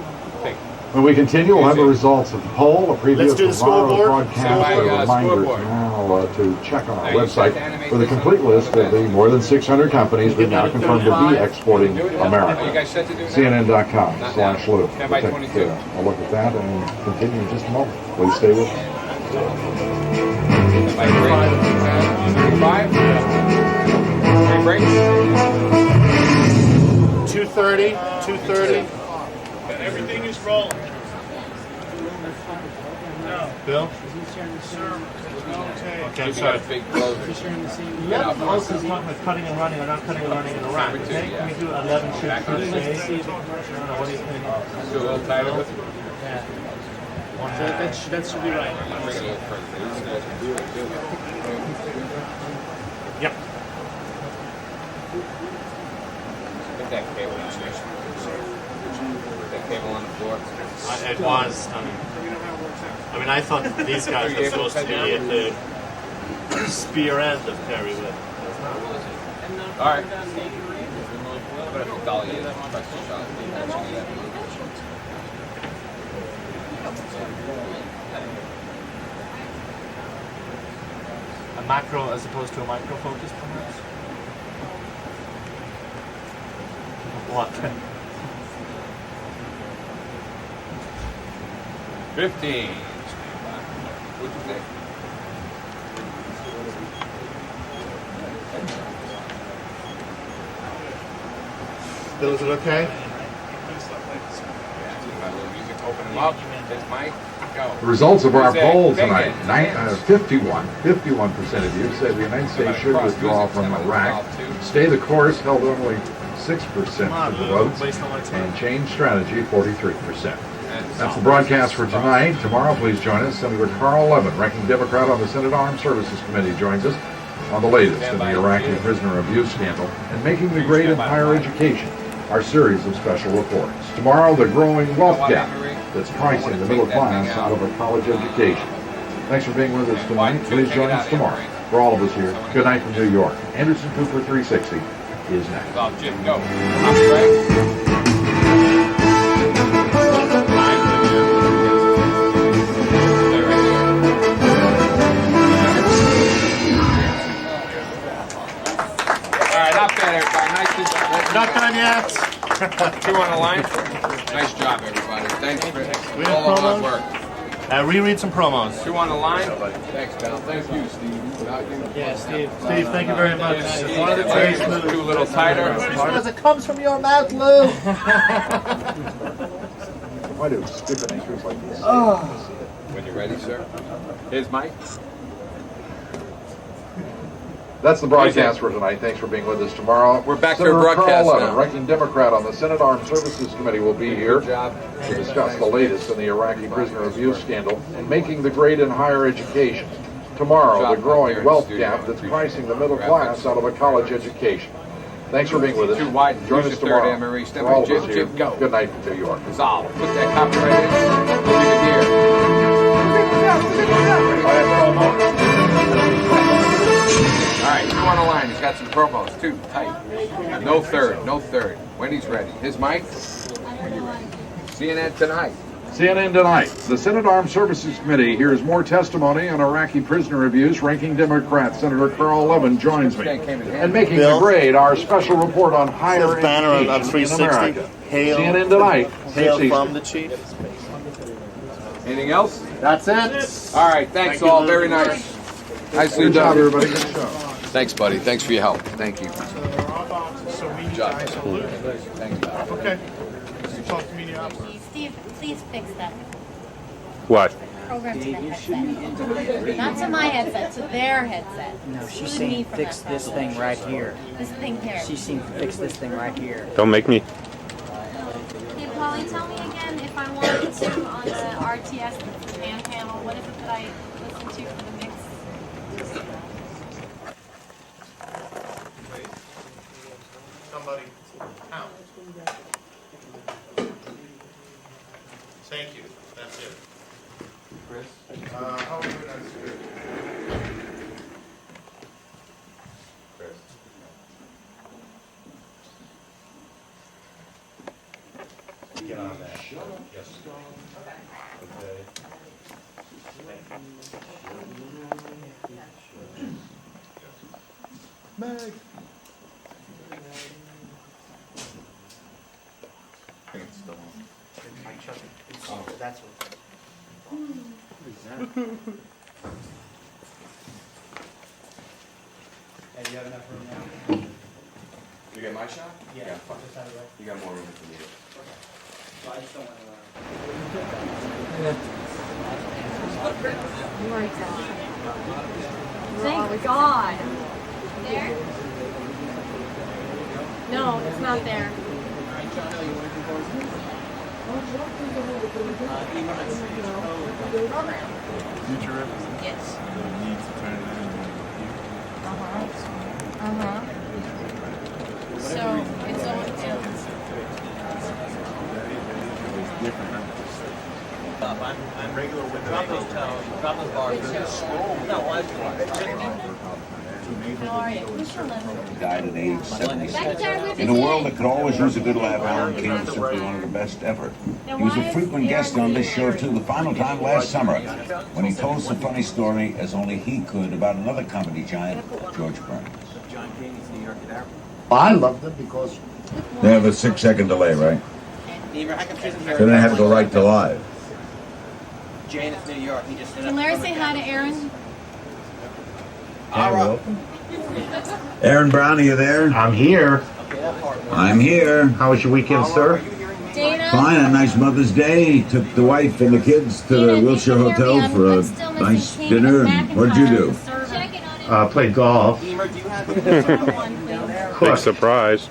When we continue, we'll have the results of the poll, a preview of tomorrow's broadcast, a reminder now to check on our website for the complete list of the more than 600 companies we've now confirmed to be exporting America. CNN.com/Lou. We'll take a look at that and continue in just a moment. Please stay with us. 2:30. Everything is rolling. No. Bill? Okay, I'm sorry. Yeah, also talking about cutting and running or not cutting and running in the rack. Okay, can we do 11 shifts per day? I don't know, what do you think? Do a little tighter with it? Yeah. So that should be right. Yep. Put that cable on the station. Put that cable on the floor. It was. I mean, I thought these guys were supposed to be at the spear end of Perry with. All right. But if it's dolly, press the shot. A macro as opposed to a micro focus, perhaps? What? 15. What'd you think? Bill, is it okay? Open them up. It's Mike. Go. The results of our poll Big tonight, it. 51% of you said the United States should withdraw from Iraq. Stay the course held only 6% of the votes, and change strategy 43%. That's the broadcast for tonight. Tomorrow, please join us. Senator Carl Levin, ranking Democrat on the Senate Armed Services Committee, joins us on the latest in the Iraqi prisoner abuse scandal and making the grade in higher education, our series of special reports. Tomorrow, the growing wealth gap that's pricing the middle class out of a college education. Thanks for being with us tonight. Please join us tomorrow. For all of us here, good night from New York. Anderson Cooper 360 is next. Jim, go. Right. Not done yet. Two on the line. Nice job, everybody. Thanks for all the hard work. Reread some promos. Two on the line. Thanks, pal. Thank you, Steve. Without you. Yeah, Steve. Steve, thank you very much. One of the very smooth. Two a little tighter. Because it comes from your mouth, Lou. Why do stupid anchors like this? When you're ready, sir. Here's Mike. That's the broadcast for tonight. Thanks for being with us tomorrow. We're back to Senator our broadcast Carl Levin, now. ranking Democrat on the Senate Armed Services Committee, will be here Good job. to discuss the latest in the Iraqi prisoner abuse scandal and making the grade in higher education. Tomorrow, the growing wealth gap that's pricing the middle class out of a college education. Thanks for being with us. Too wide. Join Use us your third, tomorrow. Anne-Marie. Step For all in. of us Jim, here, Jim, go. good night from New York. Resolve. Put that copyright in. Leave it here. All right, two on the line. He's got some promos. Two, tight. No third, no third. When he's ready. His mic. CNN tonight. CNN tonight. The Senate Armed Services Committee hears more testimony on Iraqi prisoner abuse. Ranking Democrat Senator Carl Levin joins me. And making the grade, our special report on higher banner on education in 360. America. Hail. CNN tonight. Hail 6 from Eastern. the chief. Anything else? That's it. All right, thanks all. Very nice. Nicely Good job, done. everybody. Good show. Thanks, buddy. Thanks for your help. Thank you. So there are boxes, so we need job. guys to loot. Thanks, pal. Okay. Talk to media operator. Steve, please fix that What? program to the headset. Not to my headset, to their headset. No, she's Exclude me saying from fix that this program. thing right here. This thing here. She's saying fix this thing right here. Don't make me. Hey, Polly, tell me again if I wanted to on the RTS command panel, what is it that I listen to for the mix? Somebody count. Thank you. That's it. Chris? How are we doing? Chris. Get on that. Yes. Okay. Meg. That's what. Hey, you have enough room now? You get my shot? Yeah. Fuck. Just out of the way. You got more room if you need it. So I just don't want to. Thank God. There? No, it's not there. Future represents. Yes. The need to turn it So it's all I'm regular with drop those toes, drop those bars. How are you? Died at age 76. In a world that could always use a good laugh, Alan King was simply one of the best ever. He was a frequent guest on this show too, the final time last summer, when he told us a funny story as only he could about another comedy giant, George Burns. John King's New York at I loved it because They have a 6-second delay, right? Neighbor, how come she isn't here? So they have to go right to live. Jane, it's New York. He just Can Larry say hi to Aaron? Aaron Brown, are you there? I'm here. I'm here. How was your weekend, sir? Dana? Fine, a nice Mother's Day. Took the wife and the kids to the Wilshire Hotel for a nice dinner. And what'd you do? Played golf. Big surprise.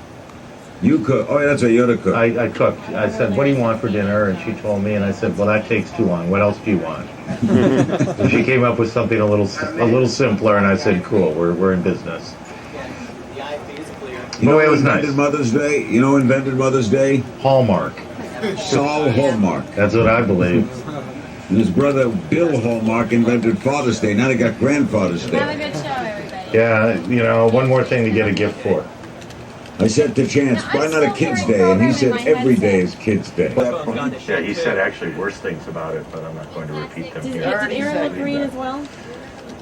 You cook. Oh, that's what you're the cook. I cooked. I said, "What do you want for dinner?" And she told me, and I said, "Well, that takes too long. What else do you want?" And she came up with something a little simpler, and I said, "Cool, we're in business." You know it who was invented nice. Mother's Day? You know who invented Mother's Day? Hallmark. Saul Hallmark. That's what I believe. And his brother Bill Hallmark invented Father's Day. Now they got Grandfather's Have Day. a good show, everybody. Yeah, one more thing to get a gift for. I said to Chance, why not a Kid's Day? And he said every day is Kid's Day. Yeah, he said actually worse things about it, but I'm not going to repeat them Did here. Aaron look green as well?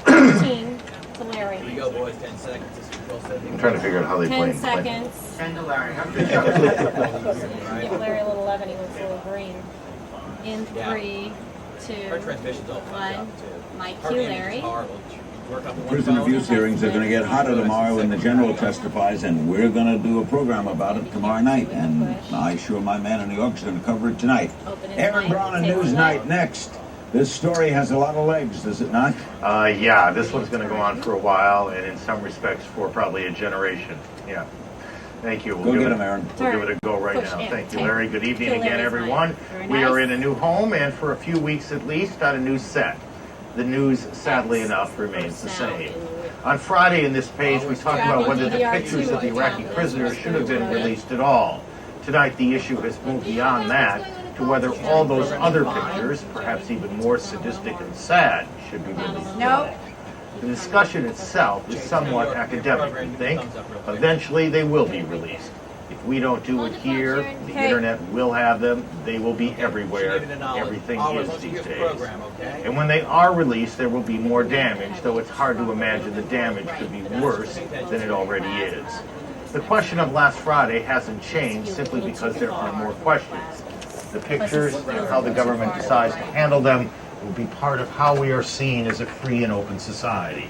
15 to Larry. Here you go, boys. 10 seconds. I'm trying to figure out how they play. 10 seconds. Give Larry a little 11, he looks a little green. In 3, 2, 1. My cue, Larry. Prison abuse hearings are going to get hotter tomorrow when the general testifies, and we're going to do a program about it tomorrow night. And I assure my man in New York is going to cover it tonight. Aaron Brown and Newsnight next. This story has a lot of legs, does it not? Yeah, this one's going to go on for a while, and in some respects for probably a generation. Yeah. Thank you. Go get him, Aaron. We'll give it a go right now. Thank you, Larry. Good evening again, everyone. We are in a new home, and for a few weeks at least, on a new set. The news, sadly enough, remains the same. On Friday in this page, we talked about whether the pictures of the Iraqi prisoners should have been released at all. Tonight, the issue has moved beyond that to whether all those other pictures, perhaps even more sadistic and sad, should be released. No. The discussion itself is somewhat academic, we think. Eventually, they will be released. If we don't do it here, the internet will have them. They will be everywhere. Everything is these days. And when they are released, there will be more damage, though it's hard to imagine the damage could be worse than it already is. The question of last Friday hasn't changed simply because there are more questions. The pictures and how the government decides to handle them will be part of how we are seen as a free and open society.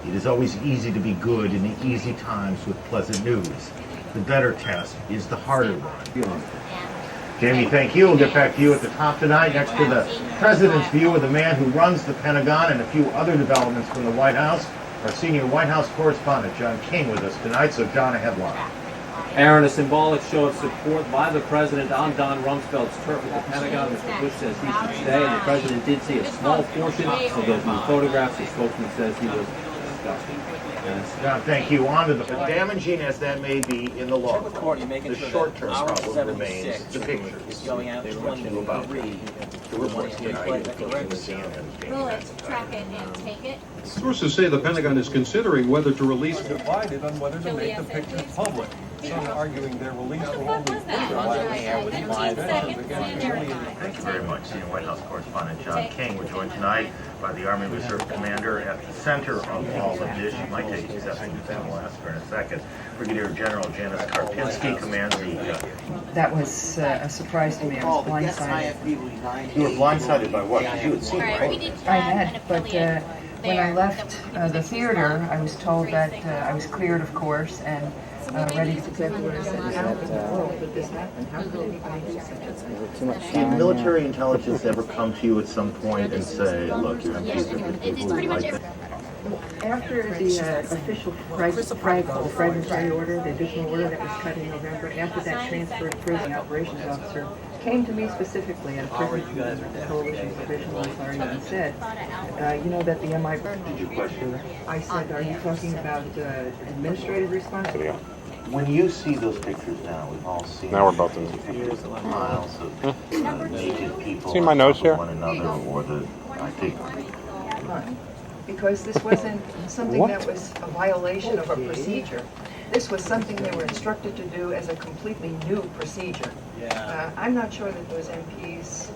It is always easy to be good in the easy times with pleasant news. The better test is the harder one. Jamie, thank you. We'll get back to you at the top tonight. Next to the president's view of the man who runs the Pentagon and a few other developments from the White House. Our senior White House correspondent, John King, with us tonight. So, John, a headline. Aaron, a symbolic show of support by the president on Don Rumsfeld's turf at the Pentagon. Mr. Bush says he should stay, and the president did see a small portion of those new photographs. The spokesman says he was disgusted. John, thank you. On to the damaging as that may be in the long run. The short-term problem remains the pictures. They want to about the reports tonight, including the CNN. Will it track it and take it? Sources say the Pentagon is considering whether to release. Divided on whether to make the pictures public. Some arguing their release will only Thank you very much, Senior White House Correspondent John King. We're joined tonight by the Army Reserve Commander at the center of all of this. You might take exception to that. We'll ask her in a second. Brigadier General Janice Karpinski commands the... That was a surprise to me. I was blindsided. You were blindsided by what? Because you had seen it. I had, but When I left the theater, I was told that I was cleared, of course, and ready to take orders. How could this happen? How could anybody do such a thing? Did military intelligence ever come to you at some point and say, look, your MPs are good people who like this? After the official fragmentary order, the additional order that was cut in November, after that transfer to prison operations officer came to me specifically at a prison coalition provisional authority and said, you know that the MI... Did you question that? I said, are you talking about administrative responsibility? When you see those pictures now, we've all seen Now we're both in. years of miles of naked people See my nose here? one another, or the, I think... Because this wasn't something that was a violation of a procedure. This was something they were instructed to do as a completely new procedure. I'm not sure that those MPs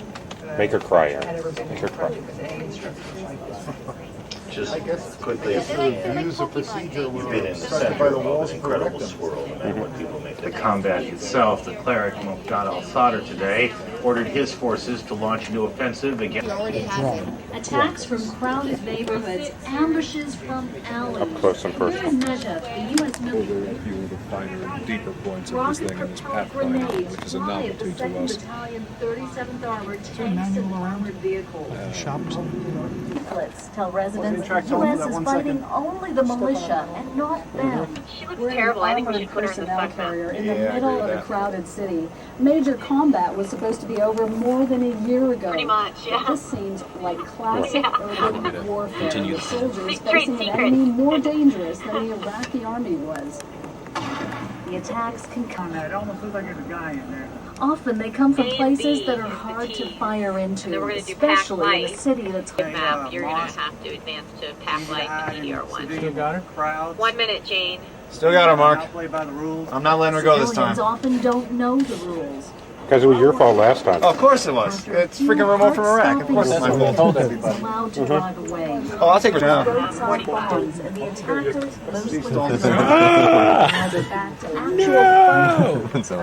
Make her cry, had Aaron. ever been Make her cry. confronted with any instructions like this. Just quickly, If the views of procedure were you've been in the center of an incredible swirl, and when people make the combat itself, the cleric Muqtada al-Sadr today ordered his forces to launch a new offensive against... We already have attacks from crowded neighborhoods, ambushes from alleys. Up close and personal. Here in Najaf, the U.S. military A few of the finer, deeper points of this thing in this pathfinder, which is a novelty to us. Battalion, 37th Armored, tanks and armored vehicles. Outlets tell residents the U.S. is fighting only the militia and not them. She looks We're terrible. I think we an should put her in the personnel suck carrier in vest. the middle of a crowded city. Major combat was supposed to be over more than a year ago. Pretty much, yeah. This seems like classic urban warfare, with soldiers Big trade facing an secret. enemy more dangerous than the Iraqi army was. The attacks can come. It almost looks like there's a guy in there. Often they come from A, places B, that are the hard T. to fire into, And then we're going to do pack especially in a light. city that's Map. You're going to have to advance to pack light and EDR1. Still got her? Crowd. 1 minute, Jane. Still got her, Mark. Play by the rules. I'm not letting her go this time. Civilians often don't know the rules. Because it was your fault last time. Oh, of course it was. It's freaking remote from Iraq. Of course it's my fault. Allowed to drive away. Oh, I'll take her down. Roadside bombs, and the attackers, mostly No! back to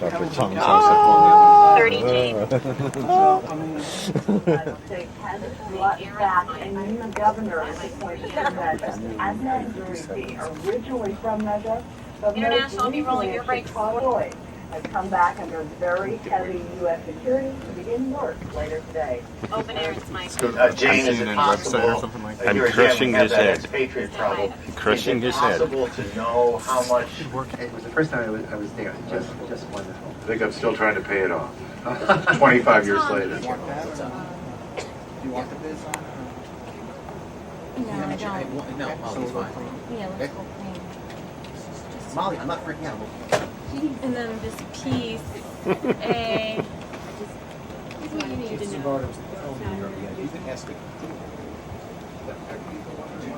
actual Dr. Thomas. 30, Jane. And the governor is appointed from Najaf. I'm not originally from Najaf, but International, I'll be rolling your brakes. I've come back under very heavy U.S. security to begin work later today. Open Aaron's mic. Jane, is it possible? I'm crushing his head. Expatriate problem. Crushing Is his it head. possible to know how much? It was the first time I was there. Just wonderful. I think I'm still trying to pay it off. 25 years later. You want the biz on? No, I don't. No, Molly's fine. Yeah, let's go clean. Molly, I'm not freaking out. And then this piece, A. What do you need to know?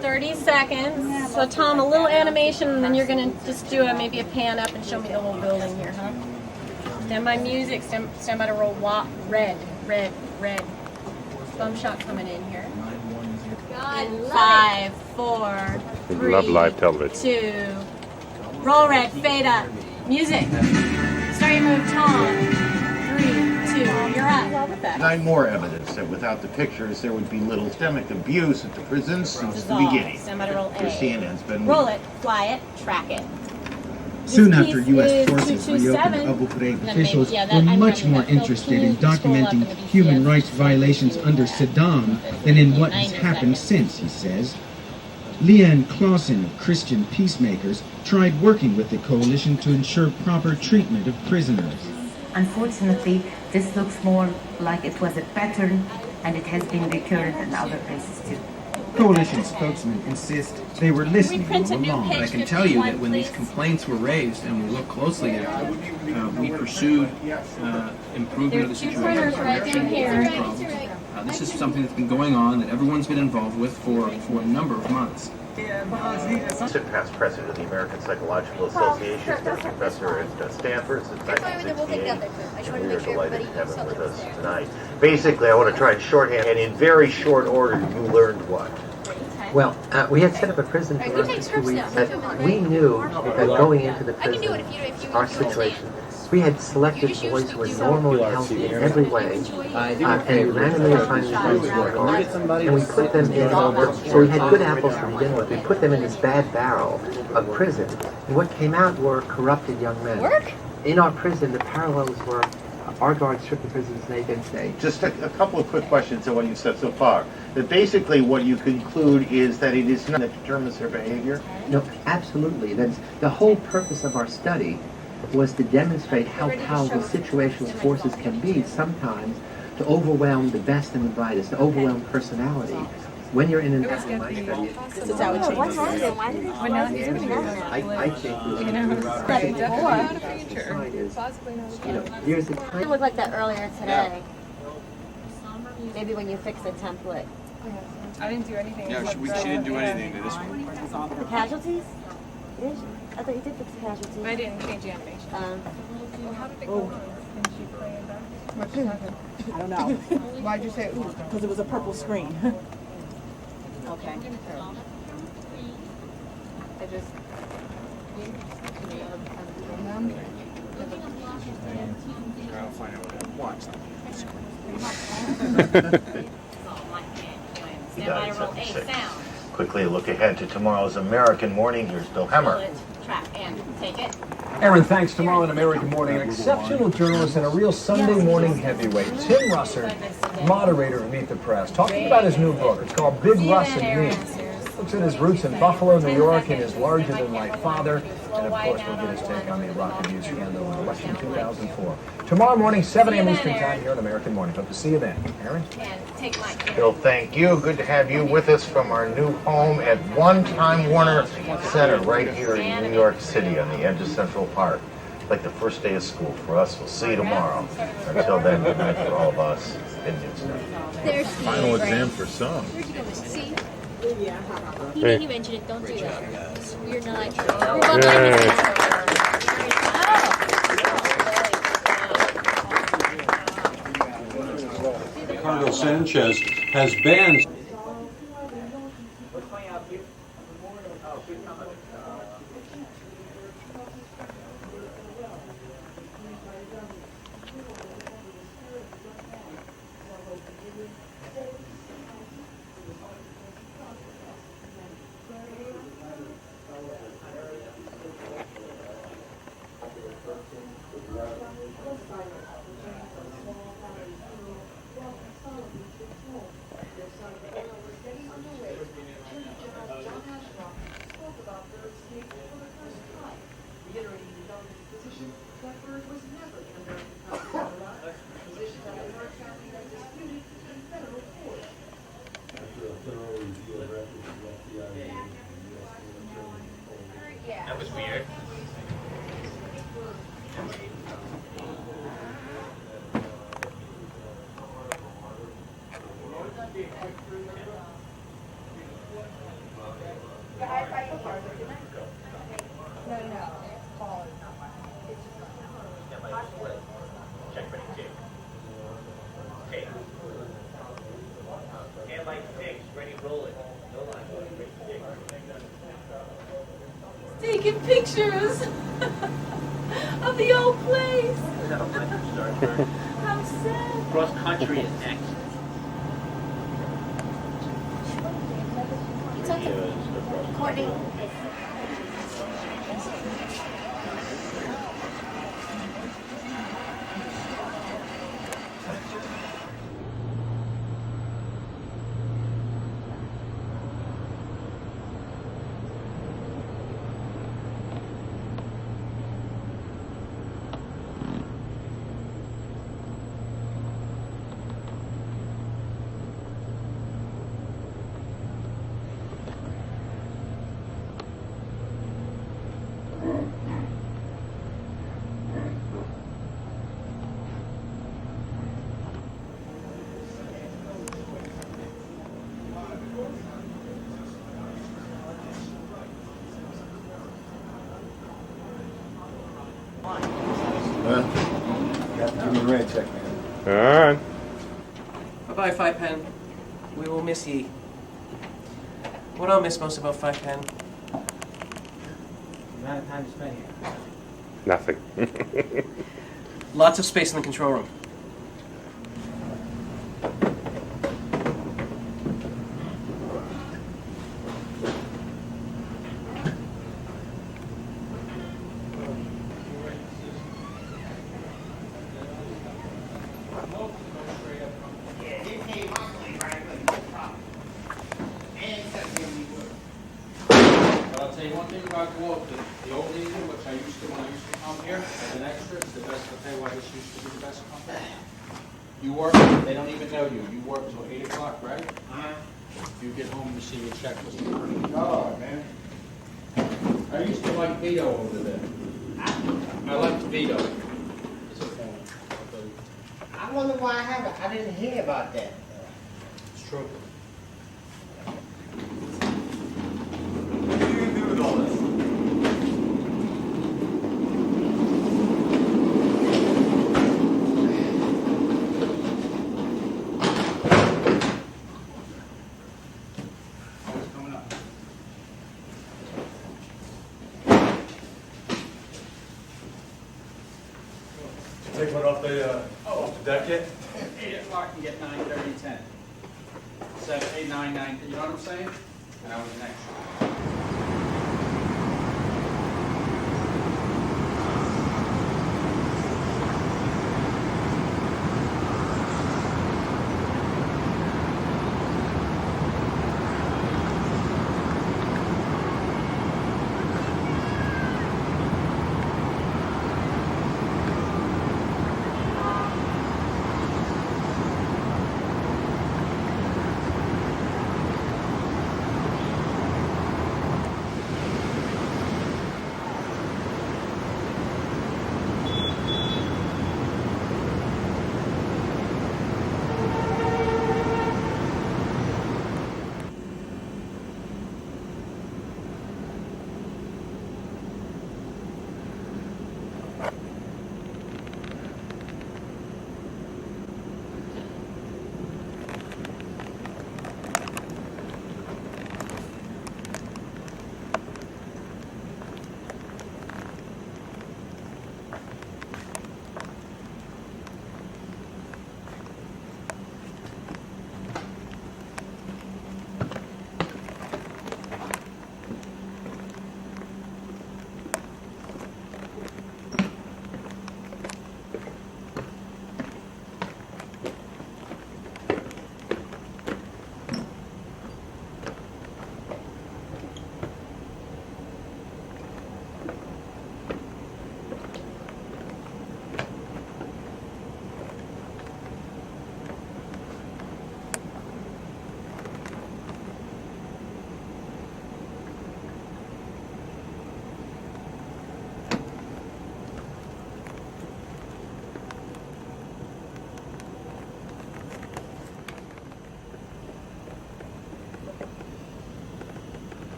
30 seconds. So Tom, a little animation, and then you're gonna just do maybe a pan up and show me the whole building here, huh? Stand by music. Stand by to roll. Red. Bum shot coming in here. 5, 4, 3, Love live television. 2. Roll red. Fade up. Music. Start your move, Tom. 3, 2. You're up. Nine more evidence that without the pictures there would be little systemic abuse at the prisons since the beginning. Stand by to roll A. CNN's been Roll it. Fly it. Track it. Soon This after piece U.S. is forces 227. reopened Abu Ghraib, Then officials maybe- yeah, were I'm much remembering more that. Phil interested in Keane, scroll up documenting in the human BCS. rights violations under Saddam than in what has 90 happened seconds. since, he says. Leanne Clausen of Christian Peacemakers tried working with the coalition to ensure proper treatment of prisoners. Unfortunately, this looks more like it was a pattern, and it has been recurrent in other places too. Coalition spokesmen insist they were listening all along. I can tell you that when these complaints were raised and we looked closely at it, we pursued improvement of the situation. This is something that's been going on that everyone's been involved with for a number of months. Past president of the American Psychological Association, he's been a professor at Stanford since 1968, and we are delighted to have him with us tonight. Basically, I want to try and shorthand, and in very short order, you learned what? Well, we had set up a prison for us for 2 weeks, but we knew that going into the prison, our situation We had selected boys who were normal and healthy in every way, and we randomly assigned them to work on, and we put them in, so we had good apples to begin with. We put them in this bad barrel of prison, and what came out were corrupted young men. Work? In our prison, the parallels were our guards strip the prisons naked. Just a couple of quick questions on what you've said so far. That basically what you conclude is that it is not that determines their behavior? No, absolutely. That's the whole purpose of our study, was to demonstrate how powerful situational forces can be sometimes to overwhelm the best and the brightest, to overwhelm personality. When you're in an study, This is how it changes. What happened? Why did it I think there's a time. It looked like that earlier today. Maybe when you fix a template. I didn't do anything. Yeah, she didn't do anything to this one. The casualties? Did you? I thought you did fix the casualties. I didn't change the animation. Well, how did it go on? Didn't she play it back? What happened? I don't know. Why'd you say ooh? Because it was a purple screen. Okay. I just. I'll find out what I watch. Quickly look ahead to tomorrow's American Morning. Here's Bill Hemmer. Aaron, thanks. Tomorrow on American Morning, an exceptional journalist and a real Sunday morning heavyweight, Tim Russert, moderator of Meet the Press, talking about his new book. It's called Big Russ and Me. Looks at his roots in Buffalo, New York, and his larger-than-life father. And, of course, we'll get his take on the Iraq abuse scandal in election 2004. Tomorrow morning, 7 a.m. Eastern Time here on American Morning. Hope to see you then. Aaron? Bill, thank you. Good to have you with us from our new home at One-Time Warner Center right here in New York City on the edge of Central Park. Like the first day of school for us. We'll see you tomorrow. Until then, good night for all of us. Good news. Final exam for some. See? Hey. He mentioned it. Don't do that. We're not. Ricardo Sanchez has banned. That was weird. Taking pictures of the old place. How sad. Cross country is next. It's okay. Courtney. Give me a red check, man. All right. Bye-bye, Five Pen. We will miss ye. What I'll miss most about Five Pen? The amount of time you spent here. Nothing. Lots of space in the control room. I'll tell you one thing about the old Indian, which when I used to come here as an extra, it's the best. I'll tell you why this used to be the best company. You work, they don't even know you. You work till 8 o'clock, right? If you get home, you see your checklist. Oh, man. I used to like Vito over there. I liked Vito. I wonder why I didn't hear about that. It's true. What are you going to do with all this? Take one off the deck yet? 8 o'clock and get 9:30, 10. 7, 8, 9, 9. You know what I'm saying? And I was an extra.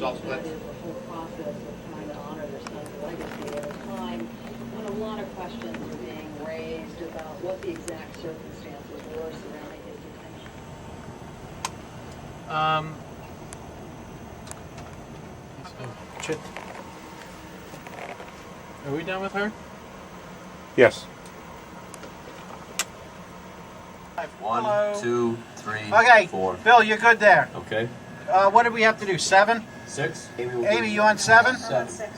all split. The whole process of trying to honor their son's legacy at a time when a lot of questions are being raised about what the exact circumstances were surrounding his detention. Are we done with her? Yes. 1, 2, 3, Okay, 4. Bill, you're good there. Okay. What did we have to do? 7? 6. Amy, you on 7? 7.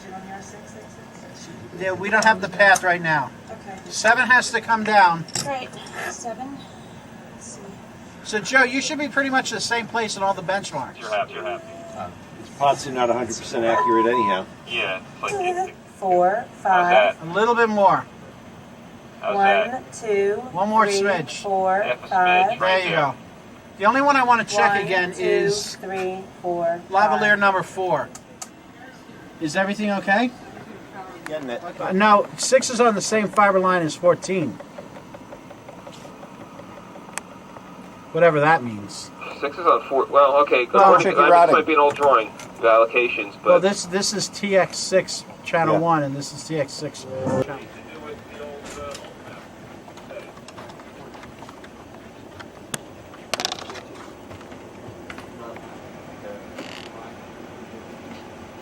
Yeah, we don't have the path right now. Okay. 7 has to come down. Right. 7. Let's see. So, Joe, you should be pretty much the same place in all the benchmarks. You're happy. It's possibly not 100% accurate anyhow. Yeah, it's like 4, 5. A little bit more. 1, 2. One more 3, smidge. 4, 5. There you go. The only one I want to check 1, again 2, is 3, 4. lavalier number 4. Is everything okay? Getting it. No, 6 is on the same fiber line as 14. Whatever that means. 6 is on 4. Well, okay. Well, This might be an old drawing, the allocations, but Well, this is TX6 channel 1, and this is TX6 channel.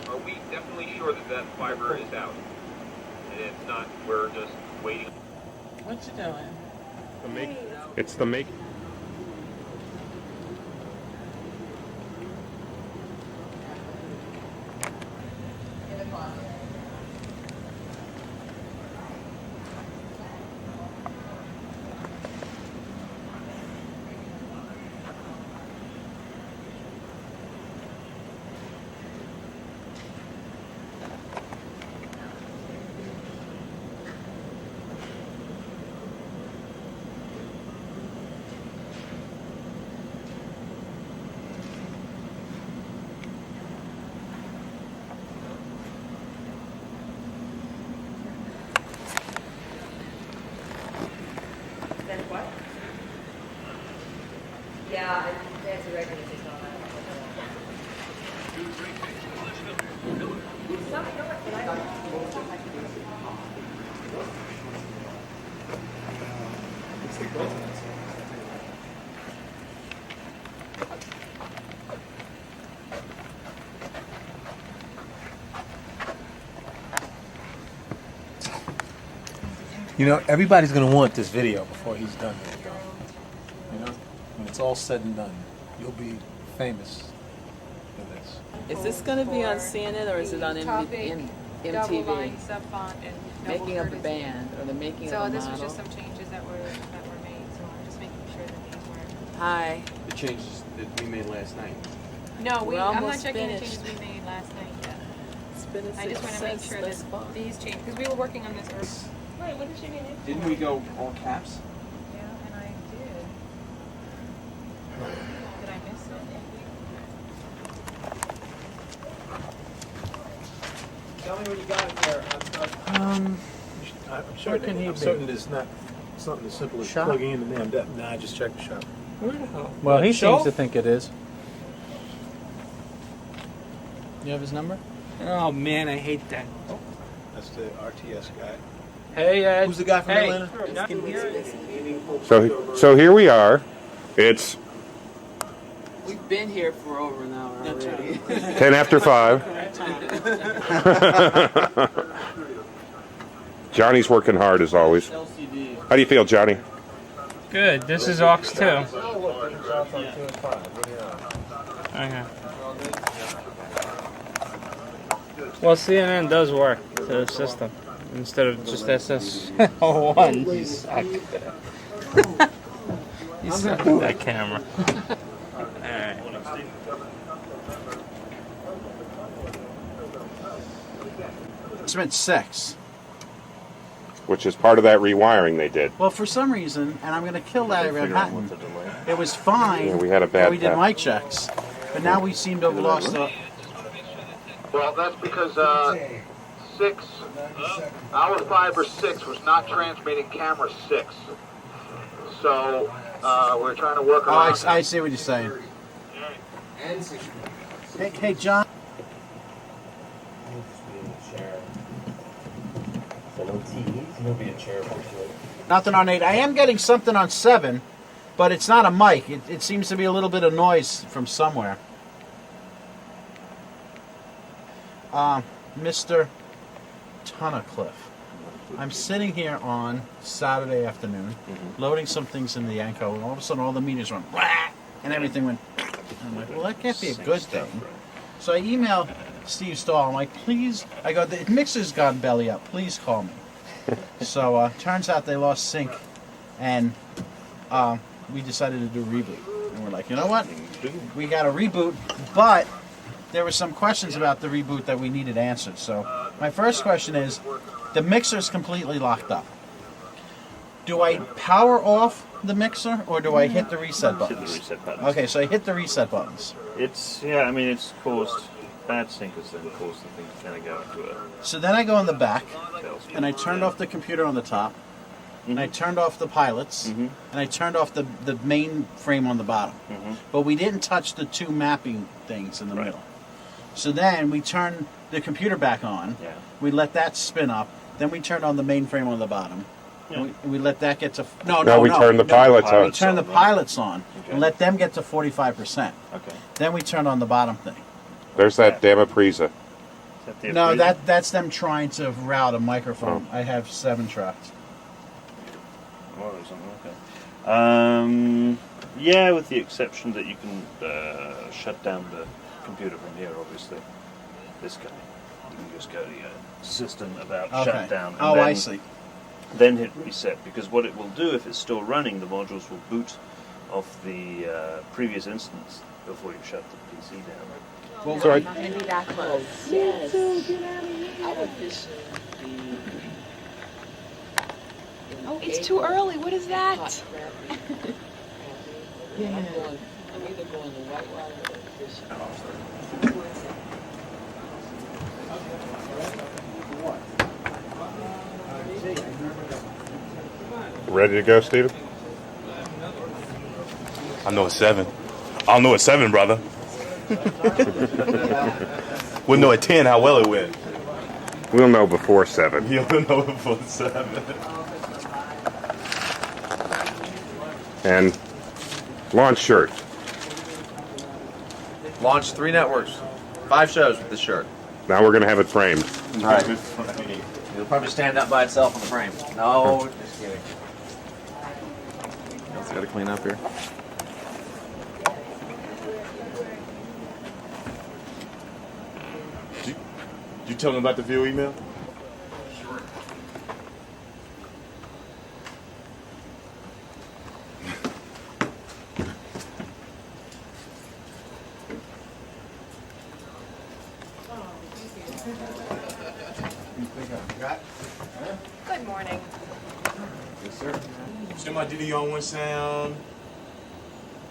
are we definitely sure that that fiber is out? And it's not, we're just waiting. What you doing? It's the make. What? Yeah, that's a regular You know, everybody's going to want this video before he's done with it. You know, when it's all said and done, you'll be famous for this. Is this going to be on CNN or is it on MTV? Double lines up on and Making of the band or the making so of the this model? was just some changes that were made. So I'm just making sure that these were. Hi. The changes that we made last night. No, We're I'm not almost checking finished. the changes we made last night yet. It's been a I just want to make success sure thus that far. these changes, because we were working on this earlier. Wait, what did you mean? Didn't we go all caps? Yeah, and I did. Did I miss it? Tell me when you got it there. I'm certain it's not something as simple as Shop? plugging in the damn Nah, just check the shop. Where the hell? Well, he Shelf? seems to think it is. You have his number? Oh man, I hate that. That's the RTS guy. Hey Ed. Who's the guy from hey. Atlanta? Can hear it. So here we are. It's We've been here for over an hour already. 10 after 5. Johnny's working hard as always. How do you feel, Johnny? Good. This is aux 2. Okay. Well, CNN does work to the system instead of just SS1. You suck. You suck at that camera. Alright. It's been 6. Which is part of that rewiring they did. Well, for some reason, and I'm going to kill that at Manhattan, it was fine. Yeah, we had a bad when we did path. mic checks, but now we seem to have lost the. Well, that's because 6, hour 5 or 6 was not transmitting camera 6. So we're trying to work Oh, around. I see what you're saying. Hey, John. Nothing on 8. I am getting something on 7, but it's not a mic. It seems to be a little bit of noise from somewhere. Mr. Tunnicliffe. I'm sitting here on Saturday afternoon, loading some things in the Yanko, and all of a sudden all the meters went, and everything went. I'm like, well, that can't be a good thing. So I email Steve Stahl. I'm like, please, I go, the mixer's gone belly up. Please call me. So turns out they lost sync, and we decided to do a reboot. And we're like, you know what? We got a reboot, but there were some questions about the reboot that we needed answered. So my first question is, the mixer's completely locked up. Do I power off the mixer, or do I hit the reset buttons? Hit the reset buttons. Okay, so I hit the reset buttons. It's, yeah, I mean, it's caused bad syncers, then caused the thing to kind of go into a... So then I go in the back, and I turned off the computer on the top, and I turned off the pilots, and I turned off the main frame on the bottom. But we didn't touch the two mapping things in the middle. So then we turned the computer back on, we let that spin up, then we turned on the mainframe on the bottom, and we let that get to... we turned the pilots on. We turned the pilots on, and let them get to 45%. Okay. Then we turned on the bottom thing. There's that damn Aprisa. No, that's them trying to route a microphone. I have 7 tracks. Oh, okay. Yeah, with the exception that you can shut down the computer from here, obviously. This guy. You can just go to your system about shutdown. And I see. Then hit reset, because what it will do, if it's still running, the modules will boot off the previous instance before you shut the PC down. Well, Sorry. not going to be that close. Yes. I would just be... Oh, it's too early. What is that? I'm either going the white water or fish. Ready to go, Steven? I know it's 7. I don't know it's 7, brother. We'll know at 10 how well it went. We'll know before 7. You'll know before 7. And launch shirt. Launch 3 networks. 5 shows with this shirt. Now we're going to have it framed. Right. It'll probably stand up by itself on the frame. No, just kidding. Also got to clean up here. Did you tell them about the view email? Sure. Good morning. Yes, sir. Still my DD on 1 sound.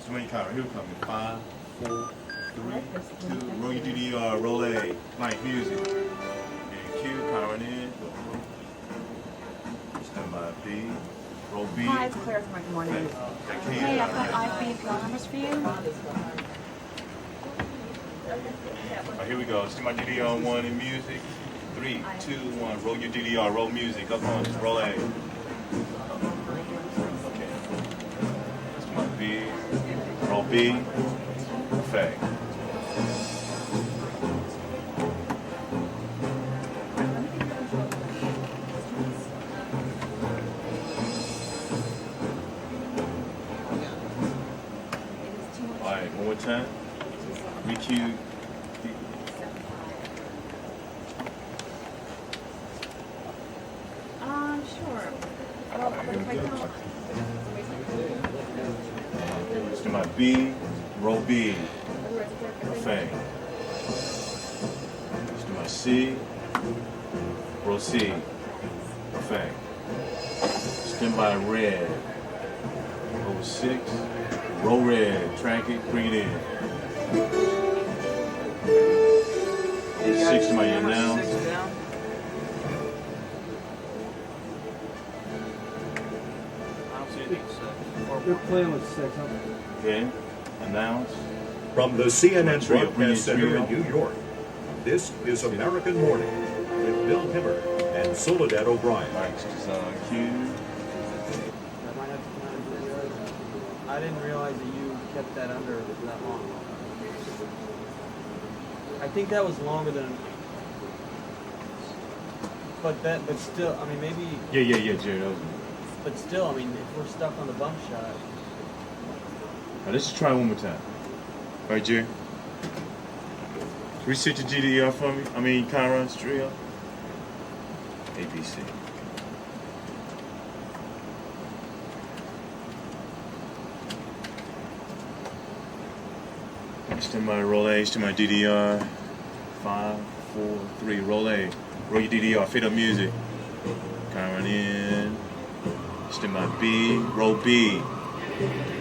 So many count. Here we come. 5, 4, 3, 2. Roll your DDR. Roll A. Mic music. And Q. Powering in. Stand by B. Roll B. Hi, it's Claire from Good Morning. Hey, I've got IB phone numbers for you. Alright, here we go. Still my DDR on 1 in music. 3, 2, 1. Roll your DDR. Roll music. Up on. Roll A. B, roll B, fag. Alright, one more time. ReQ. Sure. Well, what if I don't? To my B, roll B, fang. To my C, roll C, fang. Stand by red, over 6, roll red, track it, bring it in. 6 to my announce. They're playing with 6, huh? Okay, announce. From the CNN Trio, Broadcast Center in New York, this is American Morning with Bill Himmer and Soledad O'Brien. Next is Q. I didn't realize that you kept that under that long. I think that was longer than. But still, I mean, maybe. Yeah, Jerry. That was. But still, I mean, if we're stuck on the bump shot. Now, let's just try one more time. All right, Jerry. Reset your GDR for me. I mean, Chiron, straight up. ABC. Stand by, roll A, stand by DDR. 5, 4, 3, roll A. Roll your DDR, fade up music. Chiron in. Stand by B, roll B.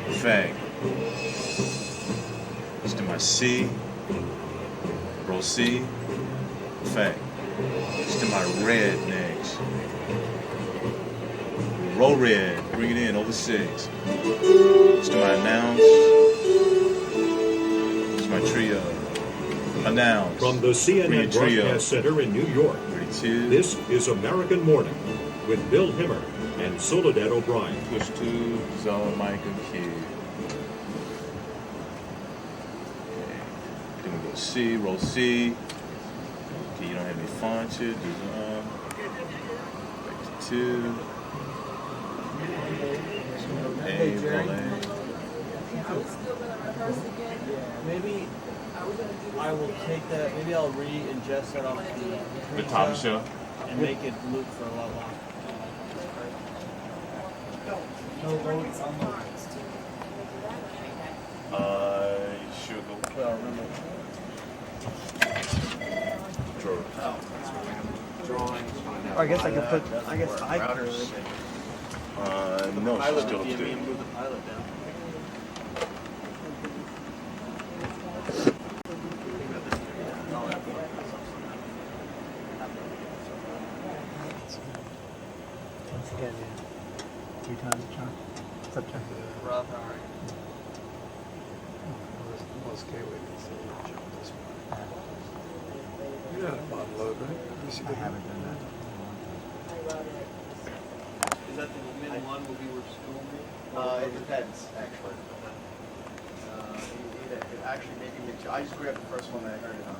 Effect. Stand by C. Roll C. Effect. Stand by red next. Roll red. Bring it in over 6. Stand by announce. Stand by trio. Announce. From the CNN Broadcast Center in New York, this is American Morning with Bill Himmer and Soledad O'Brien. Push 2, Zara, Micah, Q. Then we go C, roll C. Okay, you don't have any fonts here. Do back to 2. A, roll A. Maybe I will take that. Maybe I'll re-ingest that off The top shelf. and make it loop for a lot longer. Sure go. Well, remember. Or I guess I could put. I guess I could. No, she's Pilot still with DME upstairs. and move the pilot down. Once again, yeah. 3 times, John. What's up, John? Rob, how are you? Most gateways jump this way. You know how to bottom load, right? I haven't done that. Is that the min one will be where school meet? It depends, actually. Actually, maybe I just grabbed the first one that I heard it on.